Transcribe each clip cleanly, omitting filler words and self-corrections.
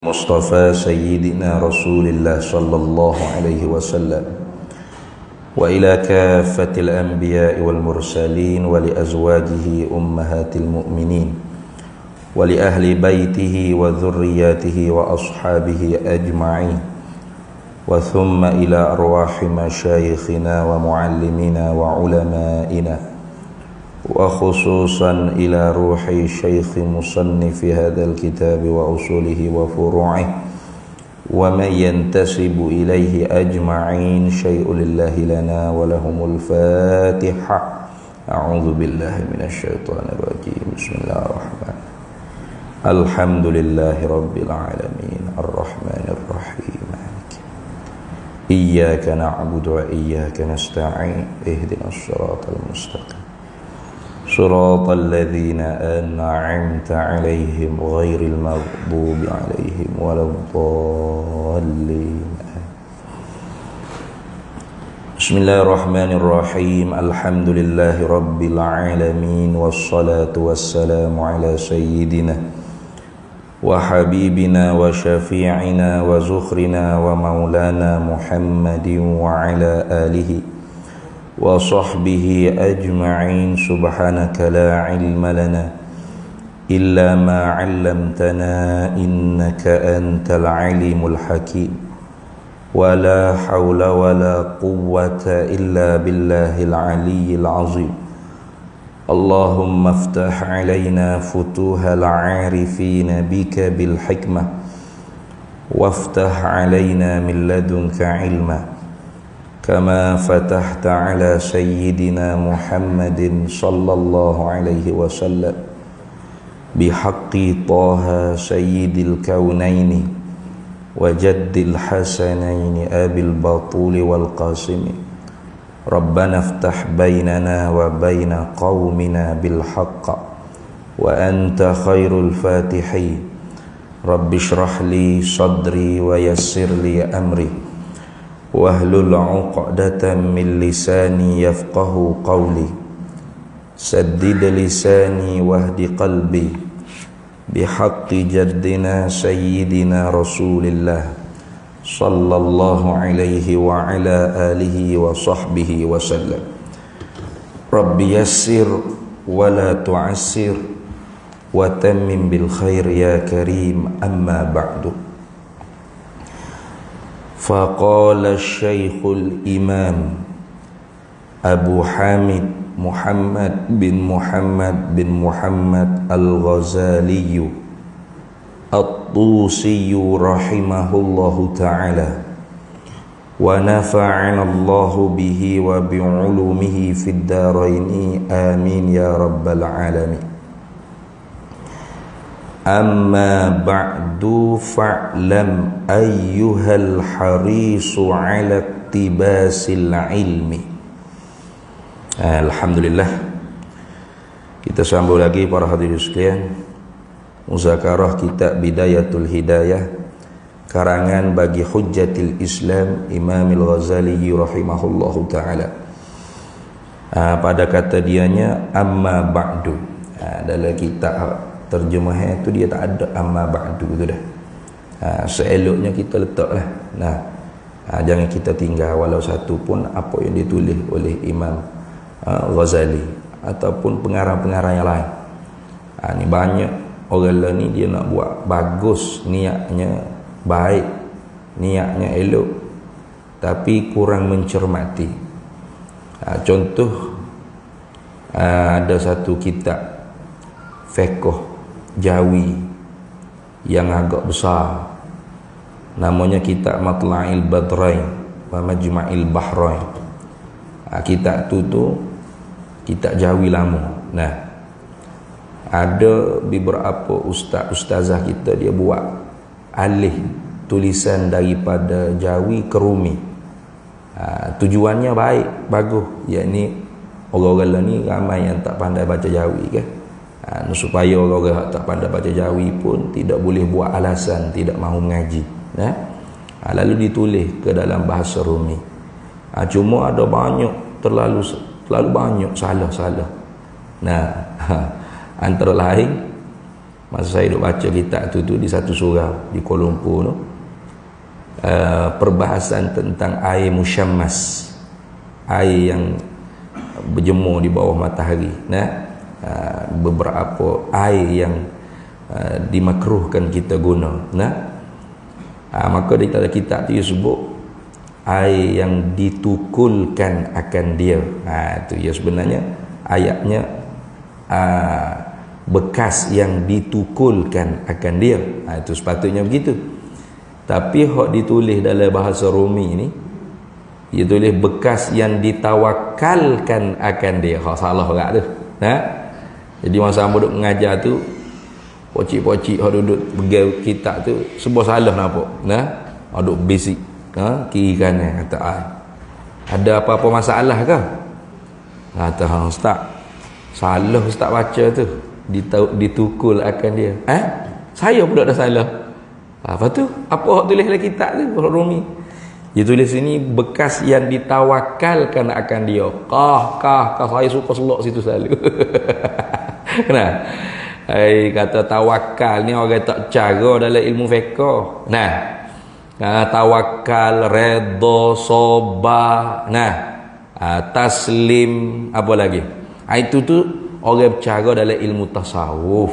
Mustafa Sayyidina Rasulillah sallallahu alaihi wasallam wa ila kaffatil anbiya'i wal mursalin wa li azwajihi ummahatil mu'minin wa li ahli baitihi wa dhurriyyatihi wa ashabihi ajma'in wa thumma ila arwahi masyayikhina wa muallimina wa ulama'ina wa khususan ila ruhi syekh musannifi hadzal kitab wa usulihi wa furu'ihi wa man yantasibu ilaihi ajma'in syai'un lillahi lana wa lahumul fatiha. A'udzu billahi minasy syaithanir rajim. Bismillahirrahmanirrahim. Alhamdulillahi rabbil alamin arrahmanir rahim. Iyyaka na'budu wa iyyaka nasta'in ihdinas siratal mustaqim صراط الذين أنعمت عليهم غير المغضوب عليهم ولا الضالين. بسم الله الرحمن الرحيم. الحمد لله رب العالمين والصلاة والسلام على سيدنا وحبيبنا وشفيعنا وزخرنا ومولانا محمد وعلى آله وصحبه أجمعين. سبحانك لا علم لنا إلا ما علمتنا إنك أنت العليم الحكيم ولا حول ولا قوة إلا بالله العلي العظيم. اللهم افتح علينا فتوح العارفين بك بالحكمة وافتح علينا من لدنك علما كما فتحت على سيدنا محمد صلى الله عليه وسلم بحق طه سيد الكونين وجد الحسنين أبي البطول والقاسم. ربنا افتح بيننا وبين قومنا بالحق وأنت خير الفاتحين. رب اشرح لي صدري ويسر لي أمري wahlul 'uqdatam min lisani yafqahu qawli saddid lisani wahdi qalbi bihaqqi jaddina sayyidina Rasulillah sallallahu alaihi wa ala alihi wa sahbihi wa sallam. Rabbi yassir wa la tu'assir wa tammim bil khair ya karim. Amma ba'du. Faqala Syekhul Imam Abu Hamid Muhammad bin Muhammad Al-Ghazali At-Tusi rahimahullahu ta'ala wa nafa'ana Allahu bihi wa bi'ulumihi fid daraini amin ya rabbal alamin. Amma ba'du fa'lam ayyuhal harisu ala iktibasil ilmi. Alhamdulillah, kita sambung lagi para hadirin sekalian muzakarah kitab Bidayatul Hidayah karangan bagi Hujjatil Islam Imam Al-Ghazali rahimahullahu ta'ala. Pada kata dianya amma ba'du. Dalam kitab terjemahan itu dia tak ada amma ba'du tu dah. Seeloknya kita letaklah. Jangan kita tinggal walau satu pun apa yang ditulis oleh Imam Ghazali ataupun pengarang-pengarang yang lain. Ni banyak orang lain ni dia nak buat bagus, niatnya baik, niatnya elok, tapi kurang mencermati. Contoh ada satu kitab fiqh Jawi yang agak besar, namanya kitab Matla'il Badrain wa Majma'il Bahrain. Kitab tu kitab Jawi lama. Ada beberapa ustazah kita dia buat alih tulisan daripada Jawi ke Rumi. Tujuannya baik, bagus, yakni orang-orang ni ramai yang tak pandai baca Jawi kan. Supaya orang-orang yang tak pandai baca Jawi pun tidak boleh buat alasan tidak mahu mengaji. Lalu ditulis ke dalam bahasa Rumi. Cuma ada banyak, terlalu banyak salah-salah. Antara lain Masa saya duk baca kitab tu di satu surau di Kuala Lumpur tu, perbahasan tentang air musyammas, air yang berjemur di bawah matahari, beberapa air yang dimakruhkan kita guna, maka di dalam kitab tu dia sebut air yang ditukulkan akan dia. Itu ya sebenarnya ayatnya, bekas yang ditukulkan akan dia. Itu sepatutnya begitu. Tapi hak ditulis dalam bahasa Romi ni, dia tulis bekas yang ditawakalkan akan dia. Hak salah orang tu. Jadi masa hamba duk mengajar tu, pocik-pocik hak duduk pegang kitab tu sebab salah nampak. Duk bisik kiri kanan, kata ada apa-apa masalah ke? Kata ustaz, salah ustaz baca tu, ditukul akan dia. Saya pula dah salah. Apa tu? Apa hak tulis dalam kitab tu? Rumi. Dia tulis sini bekas yang ditawakalkan akan dia. Kah saya suka selok situ selalu. Kata tawakal ni orang tak cara dalam ilmu fiqh. Tawakal, redha, sabar, taslim, apa lagi? Itu tu orang bercara dalam ilmu tasawuf.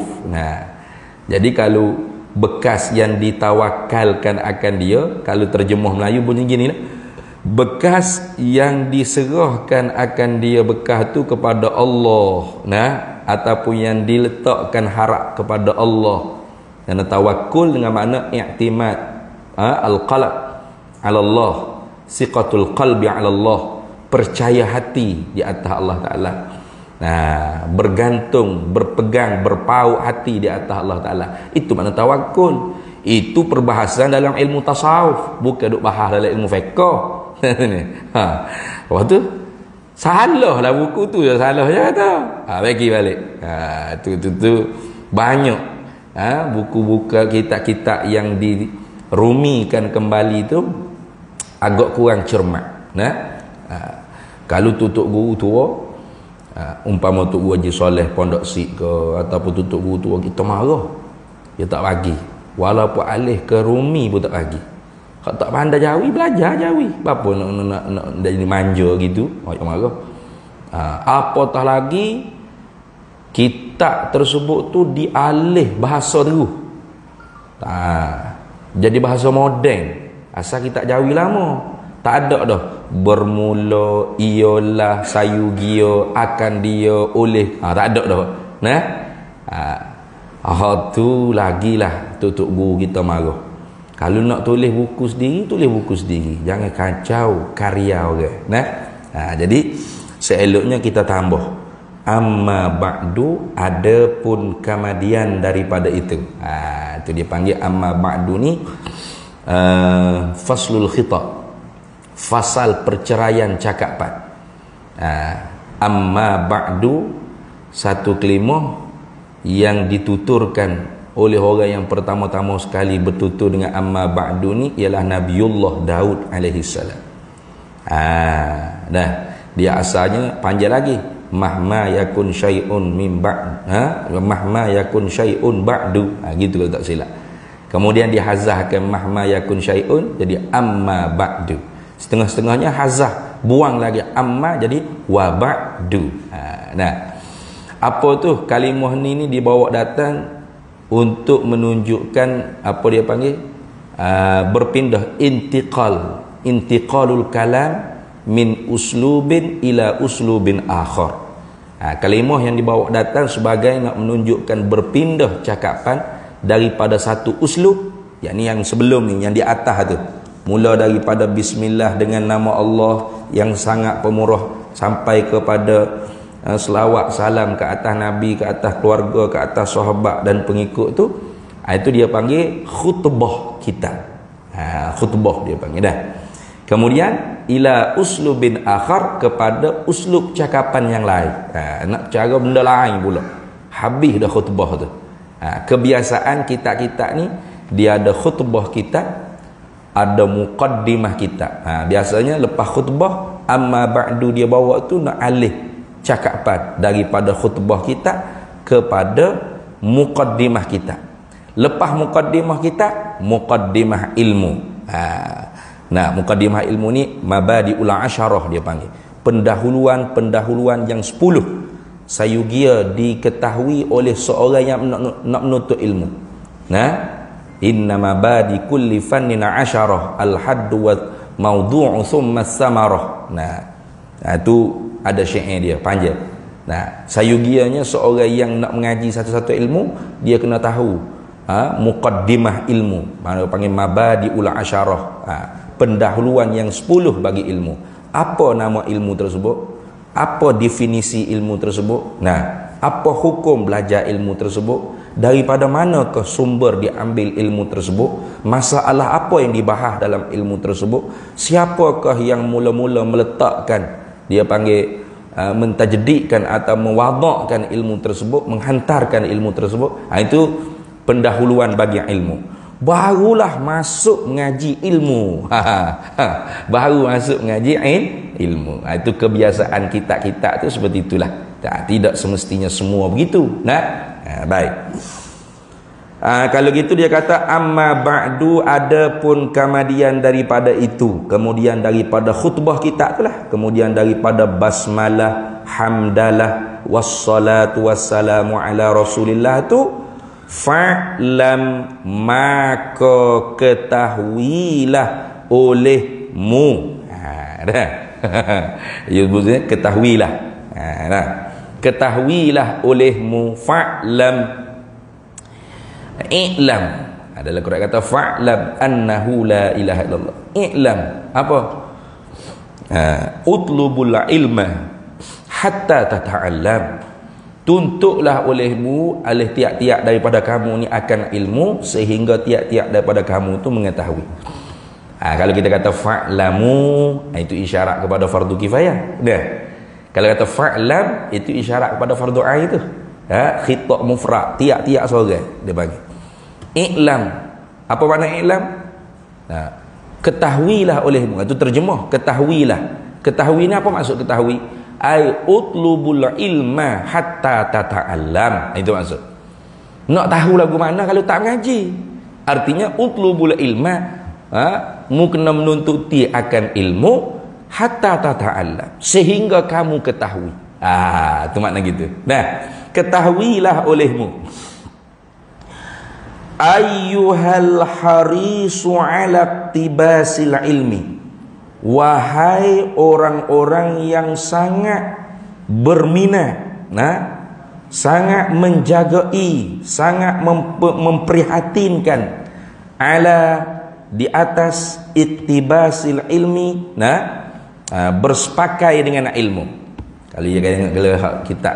Jadi kalau bekas yang ditawakalkan akan dia, kalau terjemah Melayu bunyi gini lah, bekas yang diserahkan akan dia, bekas tu kepada Allah, ataupun yang diletakkan harap kepada Allah. Dan tawakkul dengan makna i'timad, al-qalb ala Allah, siqatul qalbi ala Allah, percaya hati di atas Allah Ta'ala. Bergantung, berpegang, berpaut hati di atas Allah Ta'ala. Itu makna tawakkul. Itu perbahasan dalam ilmu tasawuf, bukan duk bahas dalam ilmu fiqh. Lepas tu salah lah buku tu, salah je kata. Bagi balik. Tu banyak buku-buku kitab-kitab yang dirumikan kembali tu agak kurang cermat. Kalau tutup guru tua, umpama Tok Guru Haji Soleh Pondok Sik ke, ataupun tutup guru tua kita marah, dia tak bagi. Walaupun alih ke Rumi pun tak bagi. Kalau tak pandai Jawi, belajar Jawi. Apa nak jadi manja gitu, orang marah. Apatah lagi kitab tersebut tu dialih bahasa terus. Jadi bahasa moden. Asal kitab Jawi lama tak ada dah. Bermula, ialah, sayugia, akan dia, oleh. Tak ada dah. Tu lagilah tutup guru kita marah. Kalau nak tulis buku sendiri, tulis buku sendiri. Jangan kacau karya orang. Jadi seeloknya kita tambah amma ba'du, ada pun kemudian daripada itu. Itu dia panggil amma ba'du ni faslul khitab, fasal perceraian cakapan. Amma ba'du, satu kelimah yang dituturkan oleh orang yang pertama-tama sekali bertutur dengan amma ba'du ni ialah Nabiullah Daud alaihi salam. Dia asalnya panjang lagi, mahma yakun syai'un min ba'd, mahma yakun syai'un ba'du, gitu kalau tak silap. Kemudian dihazahkan mahma yakun syai'un jadi amma ba'du. Setengah-setengahnya hazah, buang lagi amma jadi wa ba'du. Apa tu kalimah ni dibawa datang untuk menunjukkan apa dia panggil, berpindah, intiqalul kalam min uslubin ila uslubin akhar. Kalimah yang dibawa datang sebagai nak menunjukkan berpindah cakapan daripada satu uslub, yakni yang sebelum ni, yang di atas tu, mula daripada bismillah dengan nama Allah yang sangat pemurah, sampai kepada selawat salam ke atas Nabi, ke atas keluarga, ke atas sahabat dan pengikut tu. Itu dia panggil khutbah kita. Khutbah dia panggil dah. Kemudian ila uslubin akhar, kepada uslub cakapan yang lain. Nak cara benda lain pula. Habis dah khutbah tu. Kebiasaan kitab-kitab ni dia ada khutbah kitab, ada muqaddimah kitab. Biasanya lepas khutbah amma ba'du dia bawa tu nak alih cakapan daripada khutbah kita kepada muqaddimah kita. Lepas muqaddimah kita, muqaddimah ilmu. Nah, muqaddimah ilmu ni mabadi'ul asyarah dia panggil. Pendahuluan-pendahuluan yang 10 sayugia diketahui oleh seorang yang nak menuntut ilmu. Nah, inna mabadi kulli fannin asyarah al-haddu wa mawdu'u thumma samarah. Nah, itu ada syair dia panjang. Nah, sayugianya seorang yang nak mengaji satu-satu ilmu, dia kena tahu muqaddimah ilmu. Mana panggil mabadi'ul asyarah. Pendahuluan yang 10 bagi ilmu. Apa nama ilmu tersebut? Apa definisi ilmu tersebut? Nah, apa hukum belajar ilmu tersebut? Daripada manakah sumber diambil ilmu tersebut? Masalah apa yang dibahas dalam ilmu tersebut? Siapakah yang mula-mula meletakkan, dia panggil mentajdidkan atau mewadakkan ilmu tersebut, menghantarkan ilmu tersebut? Itu pendahuluan bagi ilmu. Barulah masuk mengaji ilmu. Baru masuk mengaji ilmu. Itu kebiasaan kita tu seperti itulah. Tidak semestinya semua begitu. Baik. Kalau gitu dia kata amma ba'du, adapun kemudian daripada itu, kemudian daripada khutbah kita itulah, kemudian daripada basmalah, hamdalah, wassalatu wassalamu ala Rasulillah tu, fa'lam, maka ketahuilah olehmu. Dah. Ya, maksudnya ketahuilah. Ketahuilah olehmu, fa'lam, i'lam. Adalah Quran kata fa'lam annahu la ilaha illallah. I'lam apa? Utlubul ilma hatta tata'allam. Tuntutlah olehmu, oleh tiap-tiap daripada kamu ni akan ilmu, sehingga tiap-tiap daripada kamu tu mengetahui. Kalau kita kata fa'lamu, itu isyarat kepada fardu kifayah. Dah. Kalau kata fa'lam, itu isyarat kepada fardu ain tu. Khitab mufrad, tiap-tiap seorang dia bagi. I'lam. Apa makna i'lam? Ketahuilah olehmu. Itu terjemah, ketahuilah. Ketahui ni apa maksud ketahui? Ai utlubul ilma hatta tata'allam. Itu maksud. Nak tahu lagu mana kalau tak mengaji. Artinya utlubul ilma, mu kena menuntuti akan ilmu hatta tata'allam, sehingga kamu ketahui. Itu makna gitu. Nah, ketahuilah olehmu. Ayyuhal harisu ala tibasil ilmi. Wahai orang-orang yang sangat berminat, sangat menjagai, sangat memprihatinkan ala, di atas ittibasil ilmi, bersepakai dengan ilmu. Kalau kita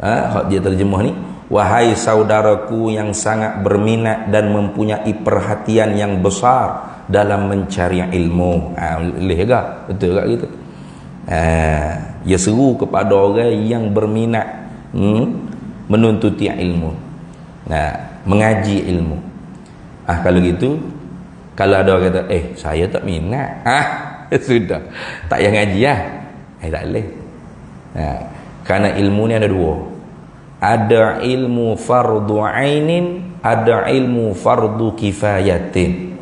hak dia terjemah ni, wahai saudaraku yang sangat berminat dan mempunyai perhatian yang besar dalam mencari ilmu. Boleh ke? Betul tak gitu? Ia seru kepada orang yang berminat menuntuti ilmu, mengaji ilmu. Kalau gitu, kalau ada orang kata, saya tak minat, sudah, tak payah ngaji lah. Tak boleh. Kerana ilmu ni ada dua. Ada ilmu fardu ainin, ada ilmu fardu kifayatin.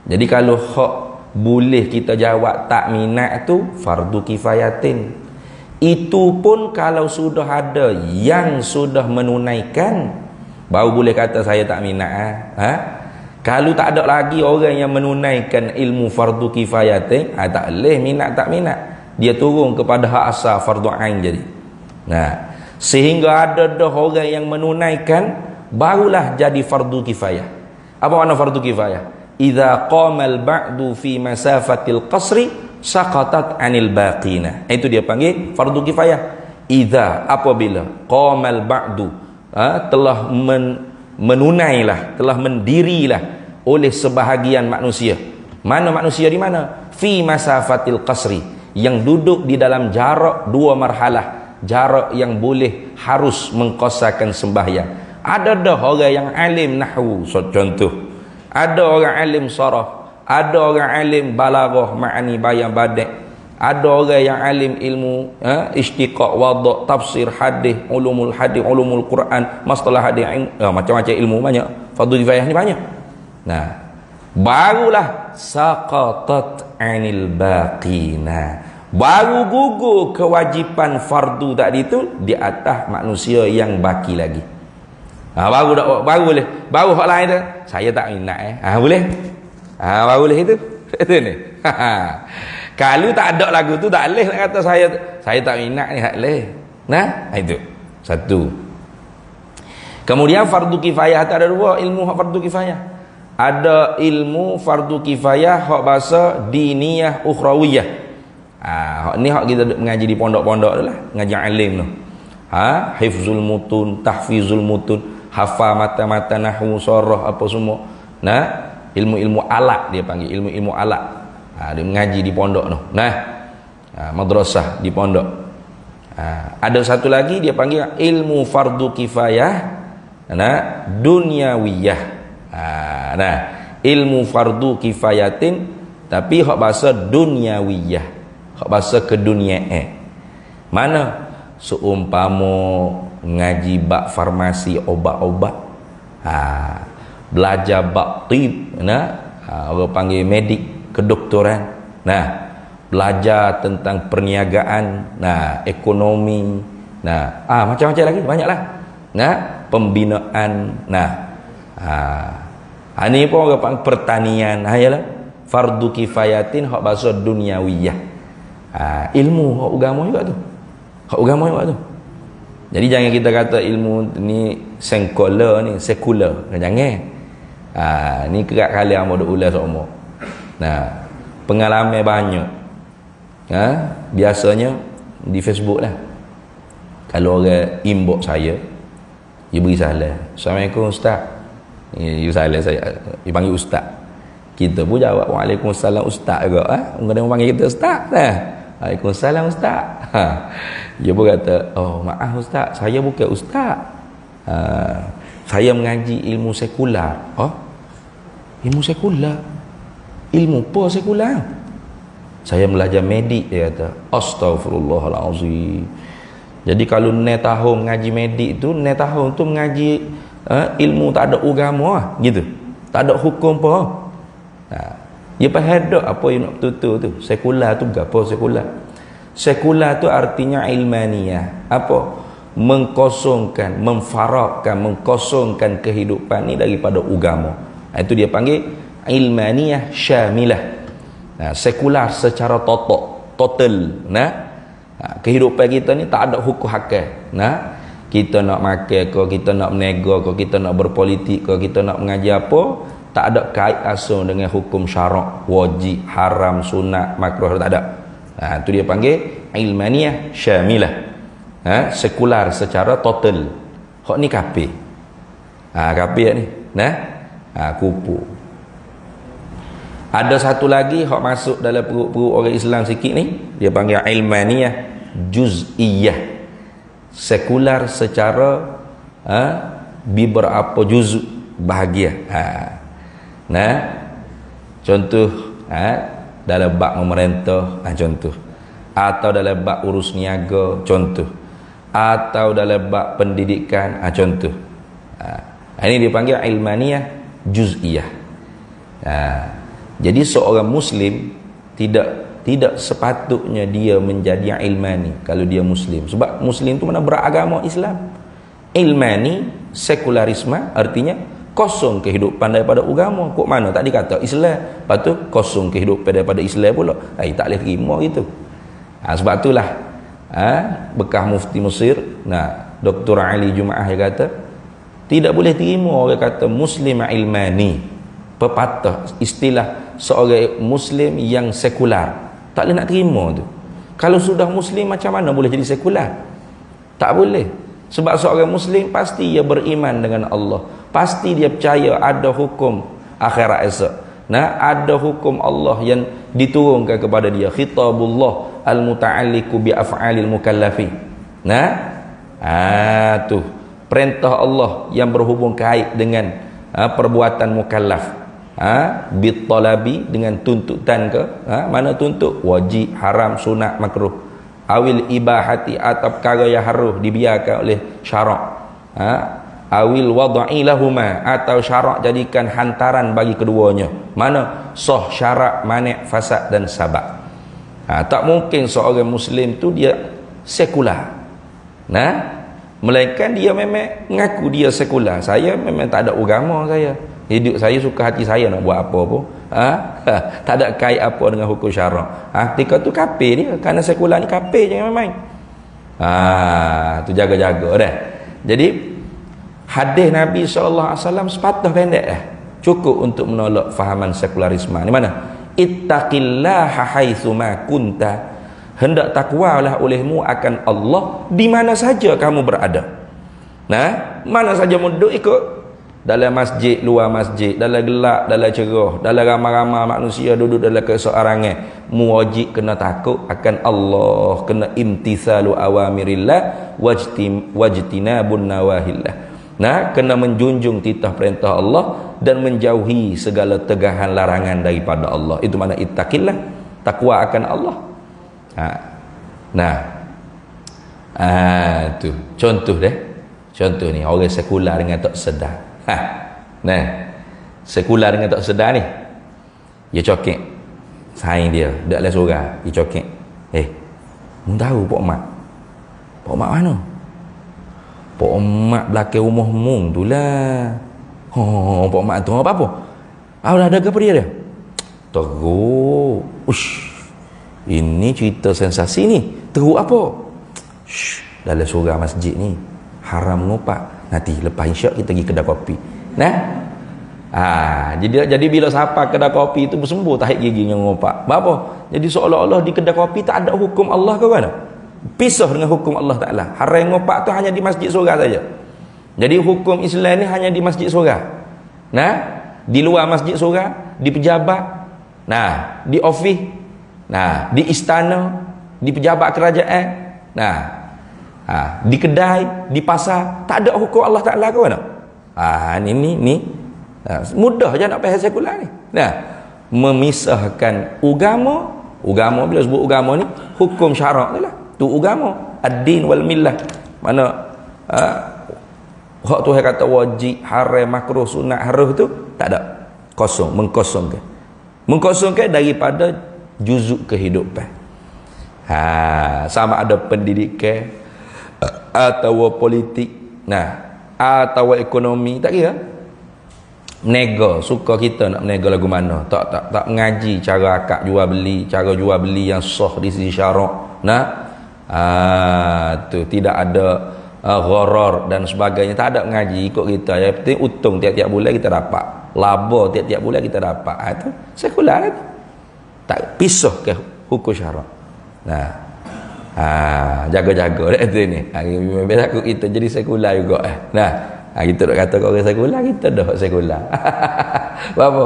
Jadi kalau hak boleh kita jawab tak minat tu fardu kifayatin. Itu pun kalau sudah ada yang sudah menunaikan, baru boleh kata saya tak minat. Kalau tak ada lagi orang yang menunaikan ilmu fardu kifayatin, tak boleh minat tak minat. Dia turun kepada hak asal fardu ain jadi. Sehingga ada dah orang yang menunaikan, barulah jadi fardu kifayah. Apa makna fardu kifayah? Idza qamal ba'du fi masafatil qasri saqatat 'anil baqina. Itu dia panggil fardu kifayah. Idza, apabila qamal ba'du, telah menunailah, telah mendirilah oleh sebahagian manusia. Mana manusia di mana? Fi masafatil qasri, yang duduk di dalam jarak dua marhalah, jarak yang boleh harus mengqasarkan sembahyang. Ada dah orang yang alim nahwu, contoh. Ada orang alim saraf, ada orang alim balaghah, ma'ani, bayan, badai, Ada orang yang alim ilmu istiqaq, wadha', tafsir, hadis, ulumul Quran, masalah hadis, macam-macam ilmu banyak. Fardu kifayah ni banyak. Nah, barulah saqatat 'anil baqina. Baru gugur kewajipan fardu tadi itu di atas manusia yang baki lagi. Baru boleh. Baru hak lain tu saya tak minat boleh. Baru boleh itu. Itu ni. Kalau tak ada lagu tu tak boleh nak kata saya tak minat ni, tak boleh. Nah, itu. Satu. Kemudian fardu kifayah tak ada dua ilmu hak fardu kifayah. Ada ilmu fardu kifayah hak bahasa diniyah ukhrawiyah. Hak ni hak kita mengaji di pondok-pondok tu lah, ngaji alim tu. Hifzul mutun, tahfizul mutun, hafal mata-mata nahwu, sharah apa semua. Nah, ilmu-ilmu alat dia panggil, ilmu-ilmu alat. Dia mengaji di pondok tu. Nah, madrasah di pondok. Ada satu lagi dia panggil ilmu fardu kifayah, dunyawiyah. Nah, ilmu fardu kifayatin tapi hak bahasa dunyawiyah, hak bahasa keduniaan. Mana seumpama ngaji bab farmasi obat-obat, belajar bab tib, orang panggil medik, kedoktoran, belajar tentang perniagaan, ekonomi, macam-macam lagi banyaklah, pembinaan, ini pun orang panggil pertanian, ayalah fardu kifayatin hak bahasa dunyawiyah, ilmu hak agama juga tu, hak agama juga tu. Jadi jangan kita kata ilmu ni sekular, jangan. Ni kerak kali amu duk ulas semua. Pengalaman banyak. Biasanya di Facebook lah. Kalau orang inbox saya, dia beri salam. Assalamualaikum ustaz. Dia salam saya, dia panggil ustaz. Kita pun jawab waalaikumsalam ustaz juga. Orang panggil kita ustaz dah. Waalaikumsalam ustaz. Dia pun kata, oh maaf ustaz, saya bukan ustaz. Saya mengaji ilmu sekular. Ilmu sekular? Ilmu apa sekular? Saya belajar medik, dia kata. Astaghfirullahalazim. Jadi kalau net tahun mengaji medik tu, net tahun tu mengaji ilmu tak ada agama gitu. Tak ada hukum apa. Dia faham apa yang nak betul tu. Sekular tu apa sekular? Sekular tu artinya ilmaniyah. Apa? Mengkosongkan, memfarakkan, mengkosongkan kehidupan ni daripada agama. Itu dia panggil ilmaniyah syamilah. Sekular secara total. Kehidupan kita ni tak ada hukum hakal. Kita nak makan ke, kita nak berniaga ke, kita nak berpolitik ke, kita nak mengaji apa, tak ada kait asal dengan hukum syarak, wajib, haram, sunat, makruh, tak ada. Itu dia panggil ilmaniyah syamilah. Sekular secara total. Hak ni kafir. Kafir ni. Kupu. Ada satu lagi hak masuk dalam perut-perut orang Islam sikit ni, dia panggil ilmaniyah juz'iyah. Sekular secara beberapa juz bahagia. Contoh dalam bab memerintah, contoh, atau dalam bab urus niaga, contoh, atau dalam bab pendidikan, contoh. Ini dipanggil ilmaniyah juz'iyah. Jadi seorang muslim tidak sepatutnya dia menjadi ilmani kalau dia muslim. Sebab muslim tu mana beragama Islam. Ilmani, sekularisme artinya kosong kehidupan daripada agama. Kok mana tak dikata Islam, lepas tu kosong kehidupan daripada Islam pula. Tak boleh terima gitu. Sebab itulah bekas mufti Mesir, Dr. Ali Jumaah dia kata, tidak boleh terima orang kata muslim ilmani, pepatah istilah seorang muslim yang sekular. Tak boleh nak terima tu. Kalau sudah muslim macam mana boleh jadi sekular? Tak boleh. Sebab seorang muslim pasti dia beriman dengan Allah, pasti dia percaya ada hukum akhirat esok. Ada hukum Allah yang diturunkan kepada dia, khitabullah al-muta'alliqu bi af'alil mukallafi. Tu perintah Allah yang berhubung kait dengan perbuatan mukallaf. Bitalabi, dengan tuntutan ke, mana tuntut? Wajib, haram, sunat, makruh. Awil ibahati, atau perkara yang haruh dibiarkan oleh syarak. Awil wad'i lahuma, atau syarak jadikan hantaran bagi keduanya. Mana? Sah, syarak, manik, fasad dan sabab. Tak mungkin seorang Muslim tu dia sekular. Melainkan dia memang mengaku dia sekular. Saya memang tak ada agama saya. Hidup saya suka hati saya nak buat apa pun. Tak ada kait apa dengan hukum syarak. Ketika tu kafir dia. Kerana sekular ni kafir, jangan main-main. Tu jaga-jaga dah. Jadi hadis Nabi SAW sepatah pendek dah. Cukup untuk menolak fahaman sekularisme. Di mana? Ittaqillaha haitsuma kunta. Hendak takwalah olehmu akan Allah di mana saja kamu berada. Mana saja mu duduk ikut. Dalam masjid, luar masjid, dalam gelap, dalam cerah, dalam ramai-ramai manusia duduk dalam keseorangan, mu wajib kena takut akan Allah, kena imtithalu awamirillah wajtinabun nawahillah. Kena menjunjung titah perintah Allah dan menjauhi segala tegahan larangan daripada Allah. Itu mana ittaqillah, takwa akan Allah. Tu contoh deh. Contoh ni orang sekular dengan tak sedar. Sekular dengan tak sedar ni, dia cokek saing dia dak le sorang, dia cokek. Mu tahu Pak Mat? Pak Mat mana? Pak Mat belakang rumah mung tulah. Pak Mat tu apa? Dah ada apa dia? Teruk. Ini cerita sensasi ni. Teruk apa? Dalam surau masjid ni haram ngopak. Nanti lepas insya kita pergi kedai kopi. Jadi bila siapa kedai kopi itu bersembuh tahi gigi yang ngopak. Apa? Jadi seolah-olah di kedai kopi tak ada hukum Allah ke mana? Pisah dengan hukum Allah Taala. Haram ngopak tu hanya di masjid surau saja. Jadi hukum Islam ni hanya di masjid surau. Di luar masjid surau, di pejabat, di ofis, di istana, di pejabat kerajaan, di kedai, di pasar, tak ada hukum Allah Ta'ala ke mana? Ni mudah je nak faham sekular ni. Memisahkan agama bila sebut agama ni, hukum syarak tu lah. Tu agama, ad-din wal millah. Mana hak Tuhan kata wajib, haram, makruh, sunat, haruh tu tak ada. Kosong, mengkosongkan daripada juzuk kehidupan. Sama ada pendidikan atau politik, atau ekonomi, tak kira. Menega, suka kita nak menega lagu mana. Tak mengaji cara akad jual beli, cara jual beli yang sah di sisi syarak. Tu tidak ada gharar dan sebagainya, tak ada mengaji ikut kita. Yang penting untung tiap-tiap bulan kita dapat, laba tiap-tiap bulan kita dapat. Itu sekular tu. Tak pisah ke hukum syarak. Jaga-jaga dah tu ni. Biasa aku kita jadi sekular juga. Kita dah kata orang sekular, kita dah sekular. Apa?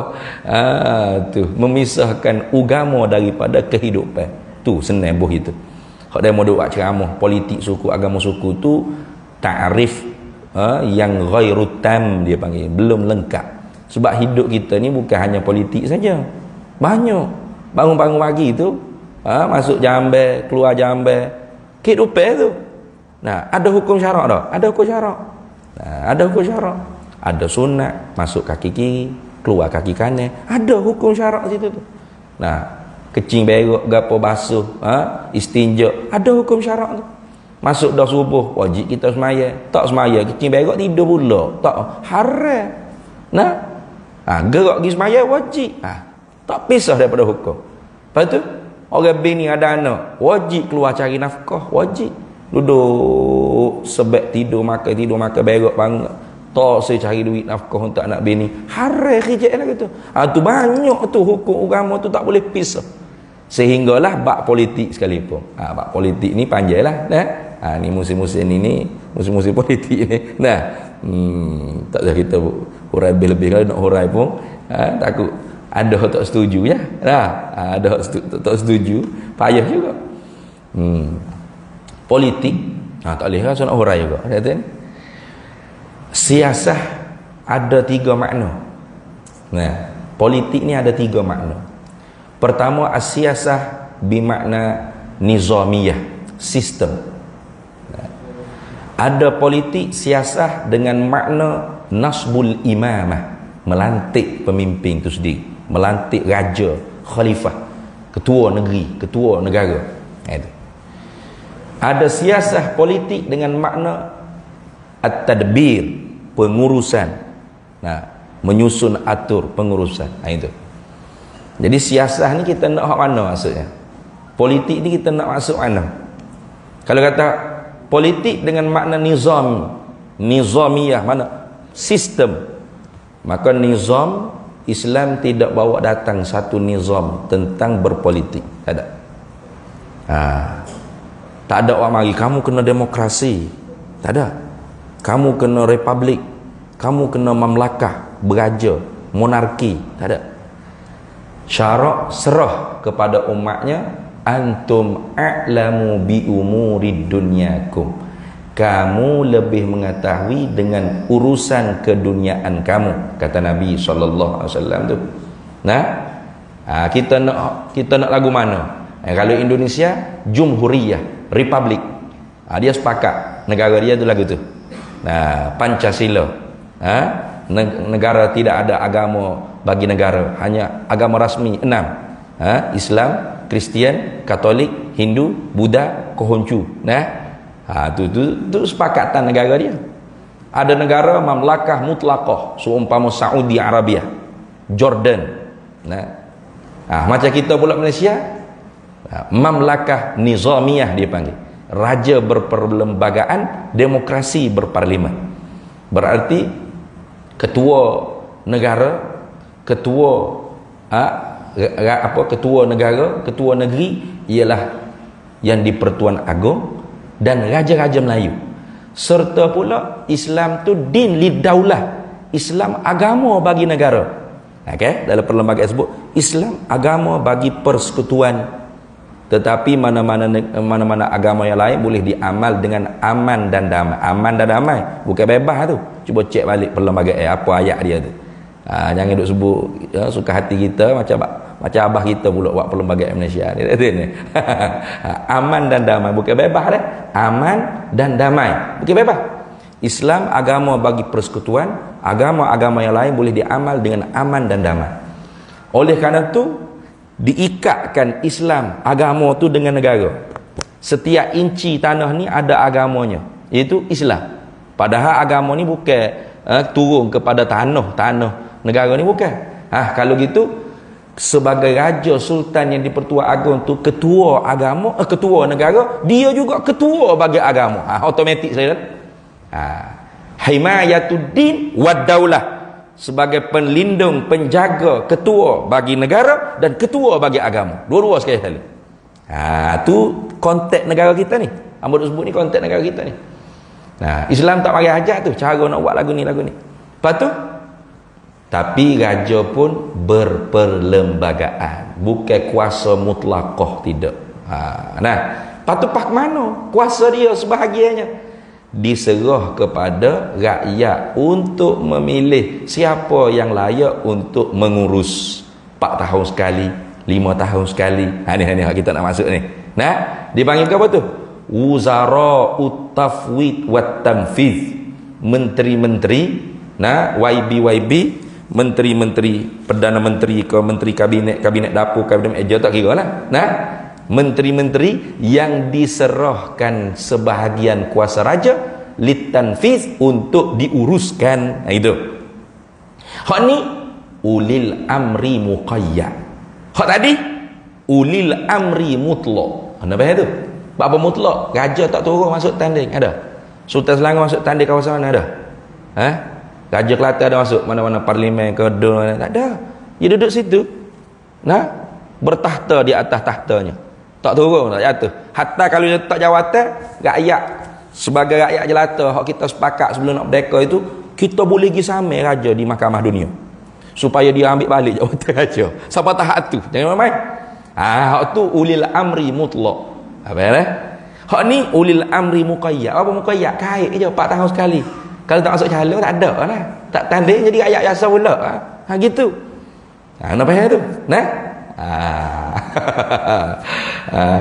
Tu memisahkan agama daripada kehidupan. Tu senang buh itu. Hak dia mau buat ceramah politik suku, agama suku tu ta'rif yang ghairu tam dia panggil, belum lengkap. Sebab hidup kita ni bukan hanya politik saja. Banyak. Bangun-bangun pagi tu, masuk jamban, keluar jamban, kehidupan tu. Ada hukum syarak dah. Ada hukum syarak. Ada hukum syarak. Ada sunat, masuk kaki kiri, keluar kaki kanan. Ada hukum syarak situ tu. Kecing berak, gapo basuh, istinja, ada hukum syarak tu. Masuk dah subuh, wajib kita semaya. Tak semaya, kecing berak tidur pula. Tak haram. Gerak pergi semaya wajib. Tak pisah daripada hukum. Lepas tu orang bini ada anak, wajib keluar cari nafkah, wajib. Duduk sebab tidur makan berak banget. Tak saya cari duit nafkah untuk anak bini. Haram kerja lah gitu. Tu banyak tu hukum agama tu tak boleh pisah. Sehinggalah bab politik sekalipun. Bab politik ni panjang lah. Ni musim-musim ni musim-musim politik ni. Tak usah kita hurai lebih kalau nak hurai pun takut ada yang tak setuju ya. Ada yang tak setuju, payah juga. Politik tak boleh lah nak hurai juga. Kata ni siasah ada 3 makna. Politik ni ada 3 makna. Pertama, as-siyasah bermakna nizamiyah, sistem. Ada politik siasah dengan makna nasbul imamah, melantik pemimpin itu sendiri, melantik raja, khalifah, ketua negeri, ketua negara. Itu. Ada siasah politik dengan makna at-tadbir, pengurusan. Nah, menyusun atur pengurusan. Itu. Jadi siasah ni kita nak hak mana maksudnya? Politik ni kita nak masuk mana? Kalau kata politik dengan makna nizam, nizamiyah, mana? Sistem. Maka nizam, Islam tidak bawa datang satu nizam tentang berpolitik. Tak ada. Tak ada orang mari kamu kena demokrasi. Tak ada. Kamu kena republik. Kamu kena mamlakah, beraja, monarki. Tak ada. Syarak serah kepada umatnya, antum a'lamu bi umuri dunyakum. Kamu lebih mengetahui dengan urusan keduniaan kamu, kata Nabi SAW tu. Nah, kita nak lagu mana? Kalau Indonesia, Jumhuriyah, Republik. Dia sepakat negara dia tu lagu tu. Nah, Pancasila. Negara tidak ada agama bagi negara, hanya agama rasmi 6. Islam, Kristian, Katolik, Hindu, Buddha, Konghucu. Tu sepakatan negara dia. Ada negara mamlakah mutlaqah, seumpama Saudi Arabia, Jordan. Macam kita pula Malaysia, mamlakah nizamiyah dia panggil. Raja berperlembagaan, demokrasi berparlimen. Berarti ketua negara, ketua negara, ketua negeri ialah yang di Pertuan Agong dan raja-raja Melayu. Serta pula Islam tu din lidaulah, Islam agama bagi negara. Okey, dalam perlembagaan sebut Islam agama bagi persekutuan. Tetapi mana-mana agama yang lain boleh diamal dengan aman dan damai. Aman dan damai bukan bebas tu. Cuba cek balik perlembagaan apa ayat dia tu. Jangan duk sebut suka hati kita macam abah kita pula buat perlembagaan Malaysia ni. Aman dan damai bukan bebas dah. Aman dan damai bukan bebas. Islam agama bagi persekutuan, agama-agama yang lain boleh diamal dengan aman dan damai. Oleh kerana tu diikatkan Islam agama tu dengan negara. Setiap inci tanah ni ada agamanya, iaitu Islam. Padahal agama ni bukan turun kepada tanah negara ni bukan. Kalau gitu sebagai raja sultan yang di Pertua Agong tu ketua agama, ketua negara, dia juga ketua bagi agama. Automatik saya. Himayatuddin wad daulah, sebagai pelindung, penjaga, ketua bagi negara dan ketua bagi agama. Dua-dua sekali. Tu konteks negara kita ni. Hamba sebut ni konteks negara kita ni. Islam tak mari ajak tu cara nak buat lagu ni. Lepas tu tapi raja pun berperlembagaan, bukan kuasa mutlaqah, tidak. Lepas tu pak mana kuasa dia sebahagiannya diserah kepada rakyat untuk memilih siapa yang layak untuk mengurus 4 tahun sekali, 5 tahun sekali. Ni kita nak masuk ni. Dipanggil apa tu? Wuzara'ut tafwid wat tanfiz. Menteri-menteri, YB, menteri-menteri, perdana menteri ke menteri kabinet dapur, kabinet meja tak kira lah. Menteri-menteri yang diserahkan sebahagian kuasa raja litanfiz untuk diuruskan. Itu. Hak ni ulil amri muqayyad. Hak tadi ulil amri mutlaq. Apa itu? Apa mutlaq? Raja tak turun masuk tanding, ada. Sultan Selangor masuk tanding kawasan mana, ada? Raja Kelantan ada masuk mana-mana parlimen ke tak ada. Dia duduk situ. Bertahta di atas tahtanya. Tak turun, tak jatuh. Hatta kalau dia tak jawatan, rakyat sebagai rakyat jelata hak kita sepakat sebelum nak merdeka itu, kita boleh pergi samai raja di mahkamah dunia supaya dia ambil balik jawatan raja. Siapa tahap tu? Jangan main. Hak tu ulil amri mutlaq. Apa ya? Hak ni ulil amri muqayyad. Apa muqayyad? Kait je 4 tahun sekali. Kalau tak masuk calon tak ada lah. Tak tanding jadi rakyat biasa pula. Gitu. Kenapa ya tu? Nah.